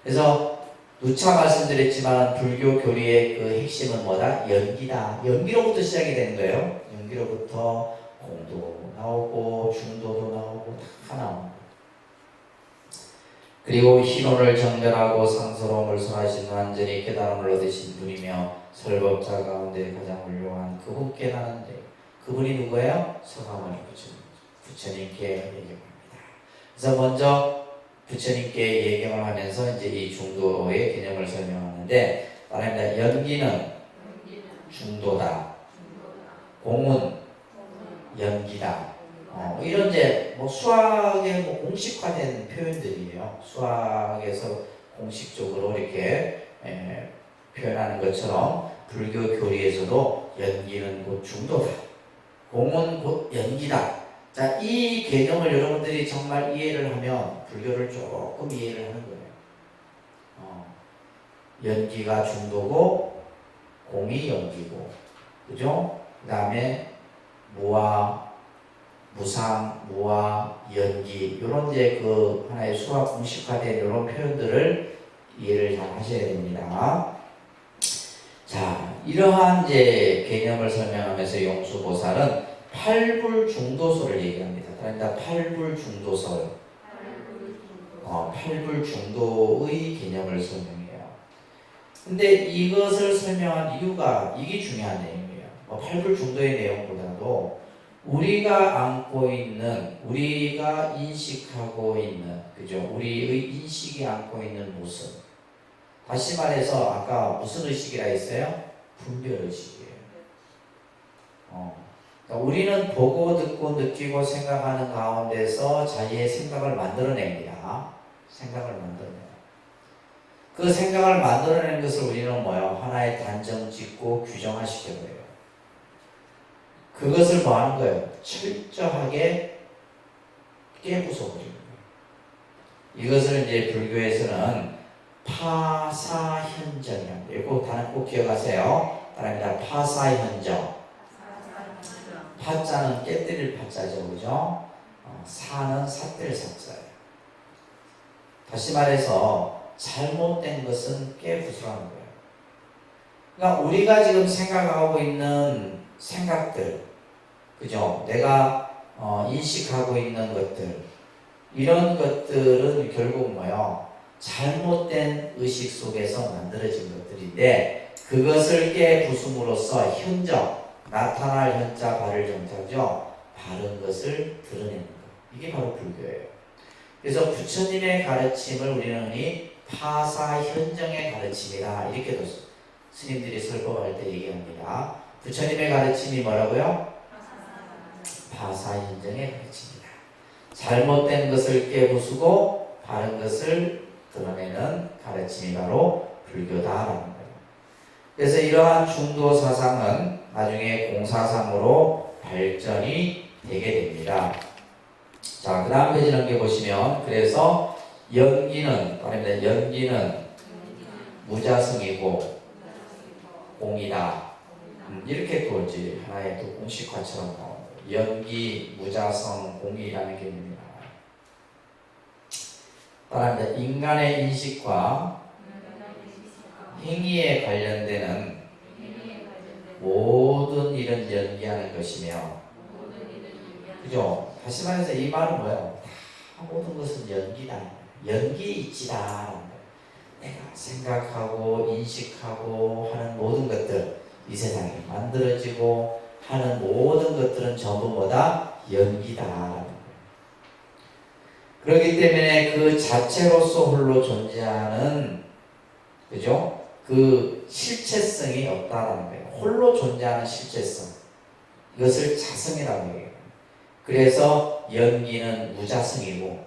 그래서 누차 말씀드렸지만 불교 교리의 그 핵심은 뭐다? 연기다. 연기로부터 시작이 되는 거예요. 연기로부터 공도 나오고 중도도 나오고 다 나옵니다. 그리고 희론을 정별하고 상서로움을 선하신 완전히 깨달음을 얻으신 분이며 설법자 가운데 가장 훌륭한 그분께 나는데 그분이 누구예요? 서가모니 부처님께 예경합니다. 그래서 먼저 부처님께 예경을 하면서 이제 이 중도의 개념을 설명하는데 말합니다. 연기는 중도다. 공은 연기다. 이런 이제 뭐 수학의 뭐 공식화된 표현들이에요. 수학에서 공식적으로 이렇게 표현하는 것처럼 불교 교리에서도 연기는 곧 중도다. 공은 곧 연기다. 자, 이 개념을 여러분들이 정말 이해를 하면 불교를 조금 이해를 하는 거예요. 연기가 중도고 공이 연기고, 그죠? 그 다음에 무아, 무상, 무아, 연기 이런 이제 그 하나의 수학 공식화된 이런 표현들을 이해를 잘 하셔야 됩니다. 자, 이러한 이제 개념을 설명하면서 용수보살은 팔불중도설을 얘기합니다. 그러니까 팔불중도설, 팔불중도의 개념을 설명해요. 근데 이것을 설명한 이유가 이게 중요한 내용이에요. 팔불중도의 내용보다도 우리가 안고 있는, 우리가 인식하고 있는, 그죠? 우리의 인식이 안고 있는 모습. 다시 말해서 아까 무슨 의식이라 했어요? 분별의식이에요. 그러니까 우리는 보고 듣고 느끼고 생각하는 가운데서 자기의 생각을 만들어냅니다. 생각을 만들어내요. 그 생각을 만들어내는 것을 우리는 뭐예요? 하나의 단정 짓고 규정화시켜버려요. 그것을 뭐 하는 거예요? 철저하게 깨부숴버리는 거예요. 이것을 이제 불교에서는 파사현정이랍니다. 이거 단어 꼭 기억하세요. 따라합니다. 파사현정. 파자는 깨뜨릴 파자죠, 그죠? 사는 삿될 사자예요. 다시 말해서 잘못된 것은 깨부수라는 거예요. 그러니까 우리가 지금 생각하고 있는 생각들, 그죠? 내가 인식하고 있는 것들, 이런 것들은 결국 뭐예요? 잘못된 의식 속에서 만들어진 것들인데 그것을 깨부숨으로써 현정, 나타날 현자 바를 정자죠. 바른 것을 드러내는 것. 이게 바로 불교예요. 그래서 부처님의 가르침을 우리는 이 파사현정의 가르침이다. 이렇게도 스님들이 설법할 때 얘기합니다. 부처님의 가르침이 뭐라고요? 파사현정의 가르침이다. 잘못된 것을 깨부수고 바른 것을 드러내는 가르침이 바로 불교다라는 거예요. 그래서 이러한 중도 사상은 나중에 공사상으로 발전이 되게 됩니다. 자, 그 다음 페이지 넘겨보시면 그래서 연기는 무자성이고 공이다. 이렇게 또 이제 하나의 또 공식화처럼 나옵니다. 연기, 무자성, 공이라는 개념이 나와요. 따라합니다. 인간의 인식과 행위에 관련되는 모든 일은 연기하는 것이며, 그죠? 다시 말해서 이 말은 뭐예요? 다 모든 것은 연기다. 연기이치다. 내가 생각하고 인식하고 하는 모든 것들, 이 세상에 만들어지고 하는 모든 것들은 전부 뭐다? 연기다. 그렇기 때문에 그 자체로서 홀로 존재하는, 그죠? 그 실체성이 없다라는 거예요. 홀로 존재하는 실체성. 이것을 자성이라고 해요. 그래서 연기는 무자성이고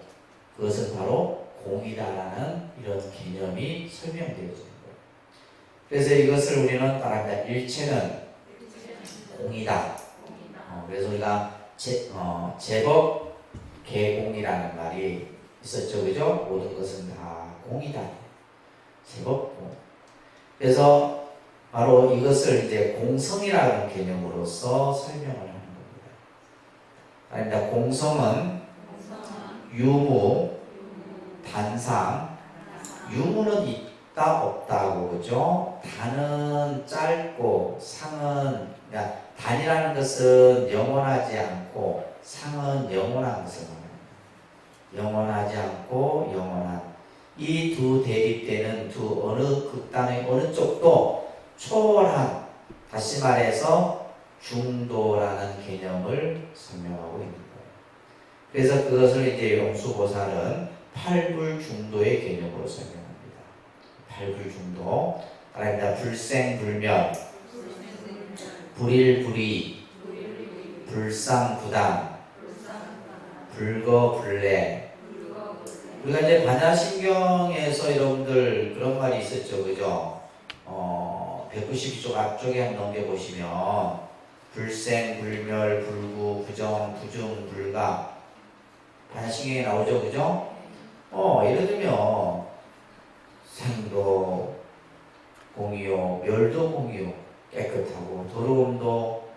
그것은 바로 공이다라는 이런 개념이 설명되어지는 거예요. 그래서 이것을 우리는 따라합니다. 일체는 공이다. 그래서 우리가 제법 개공이라는 말이 있었죠, 그죠? 모든 것은 다 공이다. 제법 공. 그래서 바로 이것을 이제 공성이라는 개념으로서 설명을 하는 겁니다. 아닙니다. 공성은 유무, 단상, 유무는 있다 없다고 그죠? 단은 짧고 상은 그러니까 단이라는 것은 영원하지 않고 상은 영원한 것을 말합니다. 영원하지 않고 영원한 이 두 대립되는 두 어느 극단의 어느 쪽도 초월한 다시 말해서 중도라는 개념을 설명하고 있는 거예요. 그래서 그것을 이제 용수보살은 팔불중도의 개념으로 설명합니다. 팔불중도, 그러니까 불생불멸, 불일불이, 불상부당, 불거불례. 우리가 이제 반야신경에서 여러분들 그런 말이 있었죠, 그죠? 192쪽 앞쪽에 한번 넘겨보시면 불생, 불멸, 불구, 부정, 부중, 불가 반야신경에 나오죠, 그죠? 예를 들면 생도 공이요, 멸도 공이요, 깨끗하고 더러움도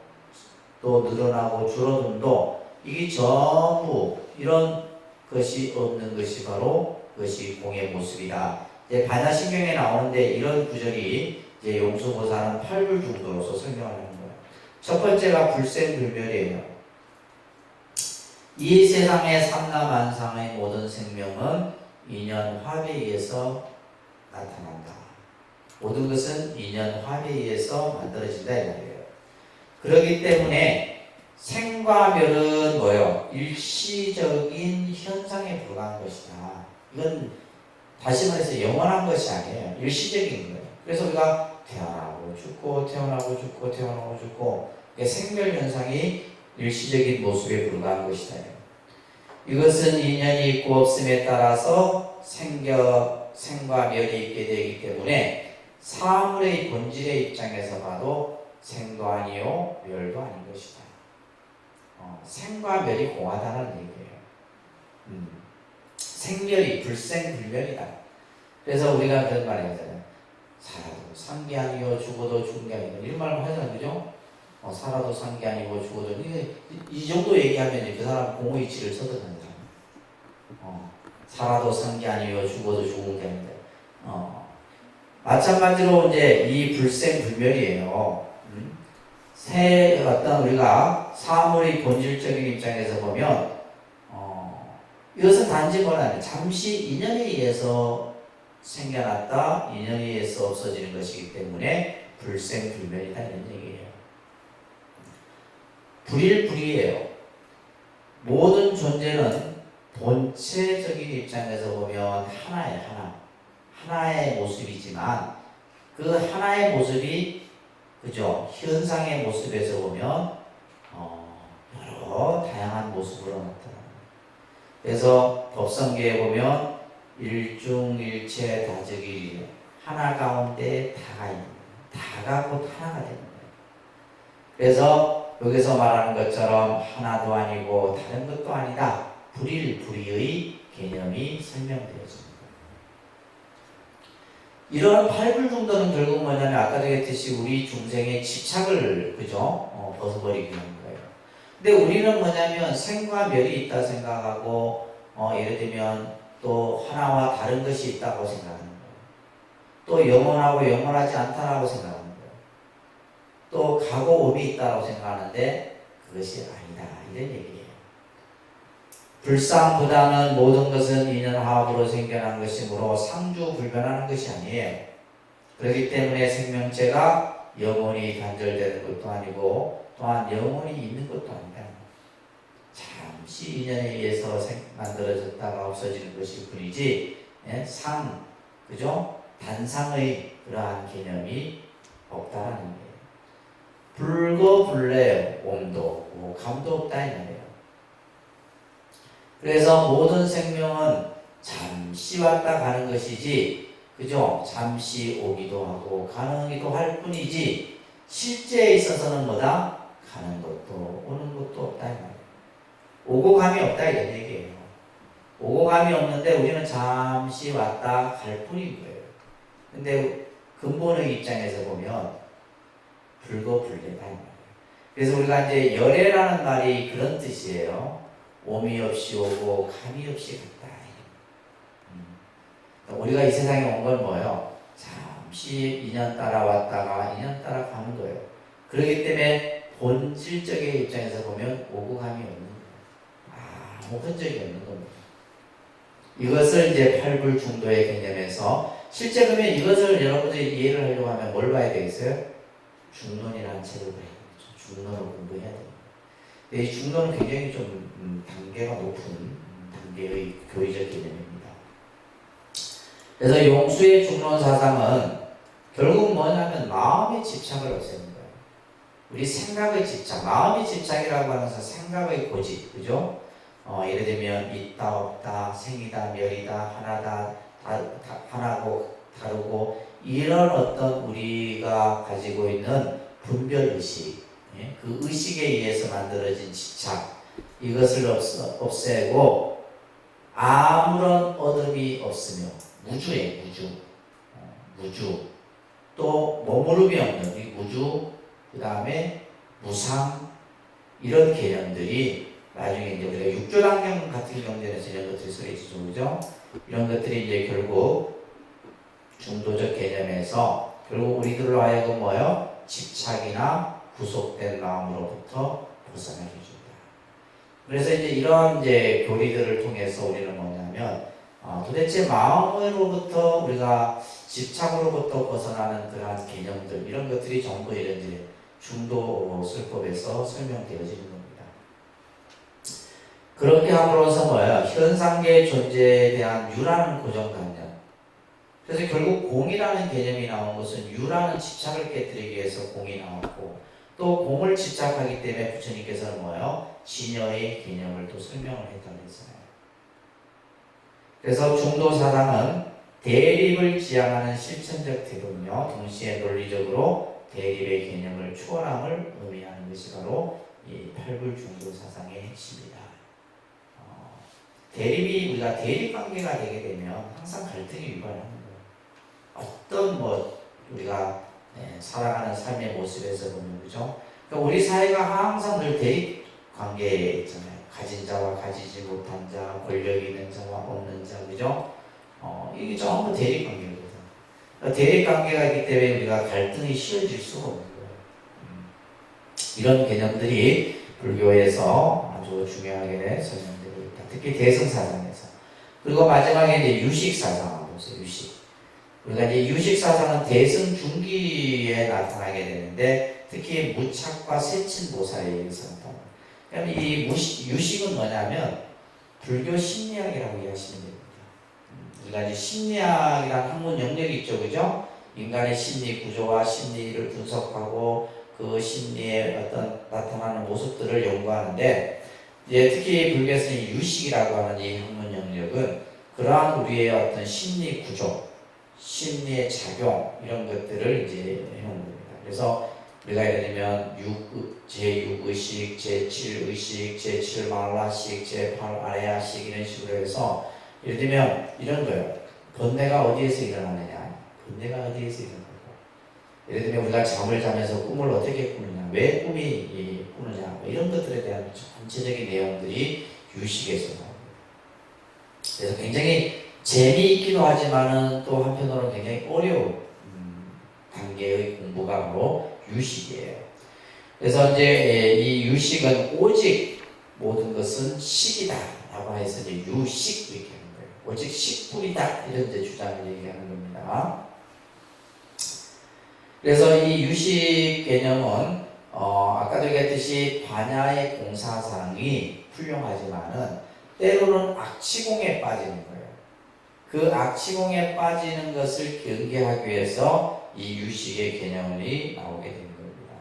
또 늘어나고 줄어듦도 이게 전부 이런 것이 없는 것이 바로 그것이 공의 모습이다. 이제 반야신경에 나오는데 이런 구절이 이제 용수보살은 팔불중도로서 설명하는 거예요. 첫 번째가 불생불멸이에요. 이 세상의 삼라만상의 모든 생명은 인연 화배에 의해서 나타난다. 모든 것은 인연 화배에 의해서 만들어진다 이 말이에요. 그렇기 때문에 생과 멸은 뭐예요? 일시적인 현상에 불과한 것이다. 이건 다시 말해서 영원한 것이 아니에요. 일시적인 거예요. 그래서 우리가 태어나고 죽고 태어나고 죽고 태어나고 죽고 생멸 현상이 일시적인 모습에 불과한 것이다. 이것은 인연이 있고 없음에 따라서 생과 멸이 있게 되기 때문에 사물의 본질의 입장에서 봐도 생도 아니요 멸도 아닌 것이다. 생과 멸이 공하다는 얘기예요. 생멸이 불생불멸이다. 그래서 우리가 그런 말 하잖아요. 살아도 산 게 아니요 죽어도 죽은 게 아니고 이런 말을 하잖아요, 그죠? 살아도 산 게 아니고 죽어도 이 정도 얘기하면 그 사람 공의치를 서든합니다. 살아도 산 게 아니요 죽어도 죽은 게 아닌데 마찬가지로 이제 이 불생불멸이에요. 어떤 우리가 사물의 본질적인 입장에서 보면 이것은 단지 뭐냐면 잠시 인연에 의해서 생겨났다 인연에 의해서 없어지는 것이기 때문에 불생불멸이다 이런 얘기예요. 불일불이에요. 모든 존재는 본체적인 입장에서 보면 하나의 모습이지만 그 하나의 모습이 그죠? 현상의 모습에서 보면 여러 다양한 모습으로 나타납니다. 그래서 법성계에 보면 일중일체 다적이 하나 가운데 다가 있는 다가 곧 하나가 되는 거예요. 그래서 여기서 말하는 것처럼 하나도 아니고 다른 것도 아니다. 불일불이의 개념이 설명되어집니다. 이런 팔불중도는 결국 뭐냐면 아까도 했듯이 우리 중생의 집착을 그죠? 벗어버리기 위한 거예요. 근데 우리는 뭐냐면 생과 멸이 있다 생각하고 예를 들면 또 하나와 다른 것이 있다고 생각하는 거예요. 또 영원하고 영원하지 않다라고 생각하는 거예요. 또 가고 오미 있다고 생각하는데 그것이 아니다 이런 얘기예요. 불상부당은 모든 것은 인연화합으로 생겨난 것이므로 상주불변하는 것이 아니에요. 그렇기 때문에 생명체가 영원히 단절되는 것도 아니고 또한 영원히 있는 것도 아니다. 잠시 인연에 의해서 만들어졌다가 없어지는 것일 뿐이지 그죠? 단상의 그러한 개념이 없다라는 거예요. 불거불례 옴도 없고 감도 없다 이 말이에요. 그래서 모든 생명은 잠시 왔다 가는 것이지 그죠? 잠시 오기도 하고 가기도 할 뿐이지 실제에 있어서는 뭐다? 가는 것도 오는 것도 없다 이 말이에요. 오고 감이 없다 이런 얘기예요. 오고 감이 없는데 우리는 잠시 왔다 갈 뿐인 거예요. 근데 근본의 입장에서 보면 불거불례다 이 말이에요. 그래서 우리가 이제 열애라는 말이 그런 뜻이에요. 오미 없이 오고 감이 없이 갔다. 우리가 이 세상에 온 건 뭐예요? 잠시 2년 따라왔다가 2년 따라가는 거예요. 그렇기 때문에 본질적인 입장에서 보면 오고감이 없는 거예요. 아무 흔적이 없는 겁니다. 이것을 이제 팔불중도의 개념에서 실제 그러면 이것을 여러분들이 이해를 하려고 하면 뭘 봐야 되겠어요? 중론이라는 책을 봐야 되겠죠. 중론을 공부해야 됩니다. 근데 이 중론은 굉장히 좀 단계가 높은 단계의 교리적 개념입니다. 그래서 용수의 중론 사상은 결국 뭐냐면 마음의 집착을 없애는 거예요. 우리 생각의 집착, 마음의 집착이라고 하는 것은 생각의 고집, 그죠? 예를 들면 있다 없다, 생이다 멸이다, 하나다 하나고 다르고 이런 어떤 우리가 가지고 있는 분별 의식, 그 의식에 의해서 만들어진 집착, 이것을 없애고 아무런 어둠이 없으며 무주에 무주 또 머무름이 없는 이 무주, 그 다음에 무상, 이런 개념들이 나중에 이제 우리가 육조단경 같은 경전에서 이런 것들이 써 있죠, 그죠? 이런 것들이 이제 결국 중도적 개념에서 결국 우리들로 하여금 뭐요? 집착이나 구속된 마음으로부터 벗어나게 해준다. 그래서 이제 이런 이제 교리들을 통해서 우리는 뭐냐면 도대체 마음으로부터 우리가 집착으로부터 벗어나는 그러한 개념들, 이런 것들이 전부 이런 이제 중도술법에서 설명되어지는 겁니다. 그렇게 함으로써 뭐예요? 현상계의 존재에 대한 유라는 고정관념. 그래서 결국 공이라는 개념이 나온 것은 유라는 집착을 깨뜨리기 위해서 공이 나왔고, 또 공을 집착하기 때문에 부처님께서는 뭐예요? 진여의 개념을 또 설명을 했다고 했어요. 그래서 중도사상은 대립을 지향하는 실천적 태도며 동시에 논리적으로 대립의 개념을 초월함을 의미하는 것이 바로 이 팔불중도사상의 핵심이다. 대립이 우리가 대립관계가 되게 되면 항상 갈등이 유발하는 거예요. 어떤 우리가 살아가는 삶의 모습에서 보면, 그죠? 그러니까 우리 사회가 항상 늘 대립관계에 있잖아요. 가진 자와 가지지 못한 자, 권력 있는 자와 없는 자, 그죠? 이게 전부 대립관계거든요. 그러니까 대립관계가 있기 때문에 우리가 갈등이 쉬워질 수가 없는 거예요. 이런 개념들이 불교에서 아주 중요하게 설명되고 있다. 특히 대승사상에서. 그리고 마지막에 이제 유식사상 보세요. 유식. 우리가 이제 유식사상은 대승 중기에 나타나게 되는데, 특히 무착과 세친보살에 의해서 나타납니다. 그럼 이 유식은 뭐냐면 불교 심리학이라고 이해하시면 됩니다. 우리가 이제 심리학이라는 학문 영역이 있죠, 그죠? 인간의 심리 구조와 심리를 분석하고 그 심리의 어떤 나타나는 모습들을 연구하는데, 이제 특히 불교에서는 유식이라고 하는 이 학문 영역은 그러한 우리의 어떤 심리 구조, 심리의 작용, 이런 것들을 이제 해온 겁니다. 그래서 우리가 예를 들면 제6의식, 제7의식, 제7말라식, 제8아레아식 이런 식으로 해서 예를 들면 이런 거예요. 번뇌가 어디에서 일어나느냐? 번뇌가 어디에서 일어나고, 예를 들면 우리가 잠을 자면서 꿈을 어떻게 꾸느냐? 왜 꿈이 꾸느냐? 이런 것들에 대한 전체적인 내용들이 유식에서 나옵니다. 그래서 굉장히 재미있기도 하지만은 또 한편으로는 굉장히 어려운 단계의 공부가 바로 유식이에요. 그래서 이제 이 유식은 오직 모든 것은 식이다 라고 해서 이제 유식 이렇게 하는 거예요. 오직 식불이다, 이런 이제 주장을 얘기하는 겁니다. 그래서 이 유식 개념은 아까도 얘기했듯이 반야의 공사상이 훌륭하지만은 때로는 악치공에 빠지는 거예요. 그 악치공에 빠지는 것을 경계하기 위해서 이 유식의 개념이 나오게 된 겁니다.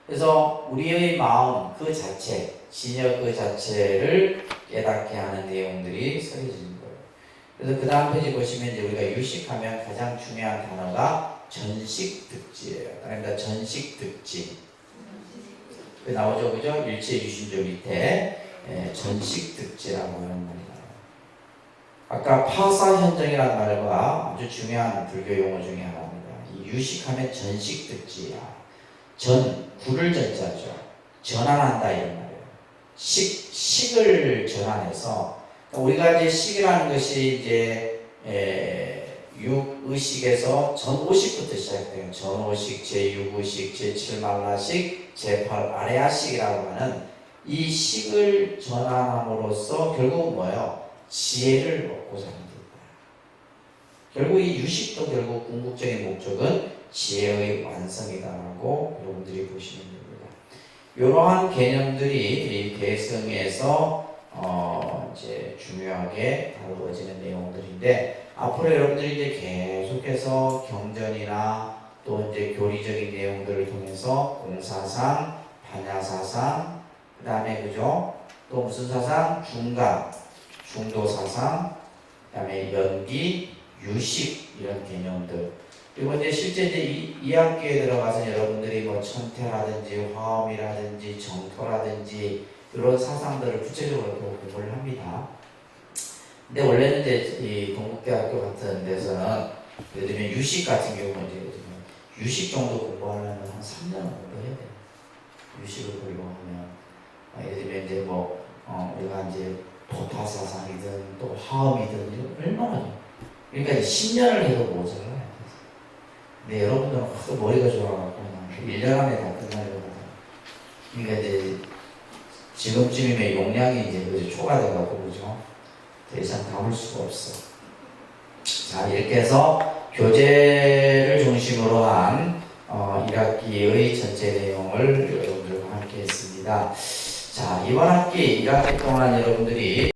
그래서 우리의 마음 그 자체, 진여 그 자체를 깨닫게 하는 내용들이 써있는 거예요. 그래서 그 다음 페이지 보시면 이제 우리가 유식하면 가장 중요한 단어가 전식득지예요. 그러니까 전식득지. 그 나오죠, 그죠? 일체 유심조 밑에 전식득지라고 하는 말이 나와요. 아까 파사현정이라는 말과 아주 중요한 불교 용어 중에 하나입니다. 이 유식하면 전식득지야. 구를 전자죠. 전환한다 이런 말이에요. 식을 전환해서, 우리가 이제 식이라는 것이 이제 6의식에서 전오식부터 시작돼요. 전오식, 제6의식, 제7말라식, 제8 아레아식이라고 하는 이 식을 전환함으로써 결국은 뭐예요? 지혜를 얻고자 하는 겁니다. 결국 이 유식도 결국 궁극적인 목적은 지혜의 완성이다라고 여러분들이 보시면 됩니다. 이러한 개념들이 이 대승에서 이제 중요하게 다루어지는 내용들인데, 앞으로 여러분들이 이제 계속해서 경전이나 또 이제 교리적인 내용들을 통해서 공사상, 반야사상, 그 다음에 그죠? 또 무슨 사상? 중간, 중도사상, 그 다음에 연기, 유식 이런 개념들. 그리고 이제 실제 이제 이 학기에 들어가서 여러분들이 뭐 천태라든지 화엄이라든지 정토라든지 이런 사상들을 구체적으로 공부를 합니다. 근데 원래는 이제 이 동국대학교 같은 데서는 예를 들면 유식 같은 경우는 이제 유식 정도 공부하려면 한 3년은 공부해야 돼요. 유식을 공부하면 예를 들면 이제 뭐 우리가 이제 도타사상이든 또 화엄이든 얼마나 그러니까 10년을 해도 모자라요. 근데 여러분들은 또 머리가 좋아갖고 그냥 1년 안에 다 끝나려고 하잖아요. 그러니까 이제 지금쯤이면 용량이 이제 초과돼갖고 그죠? 더 이상 담을 수가 없어. 자, 이렇게 해서 교재를 중심으로 한 1학기의 전체 내용을 여러분들과 함께 했습니다. 자, 이번 학기 1학기 동안 여러분들이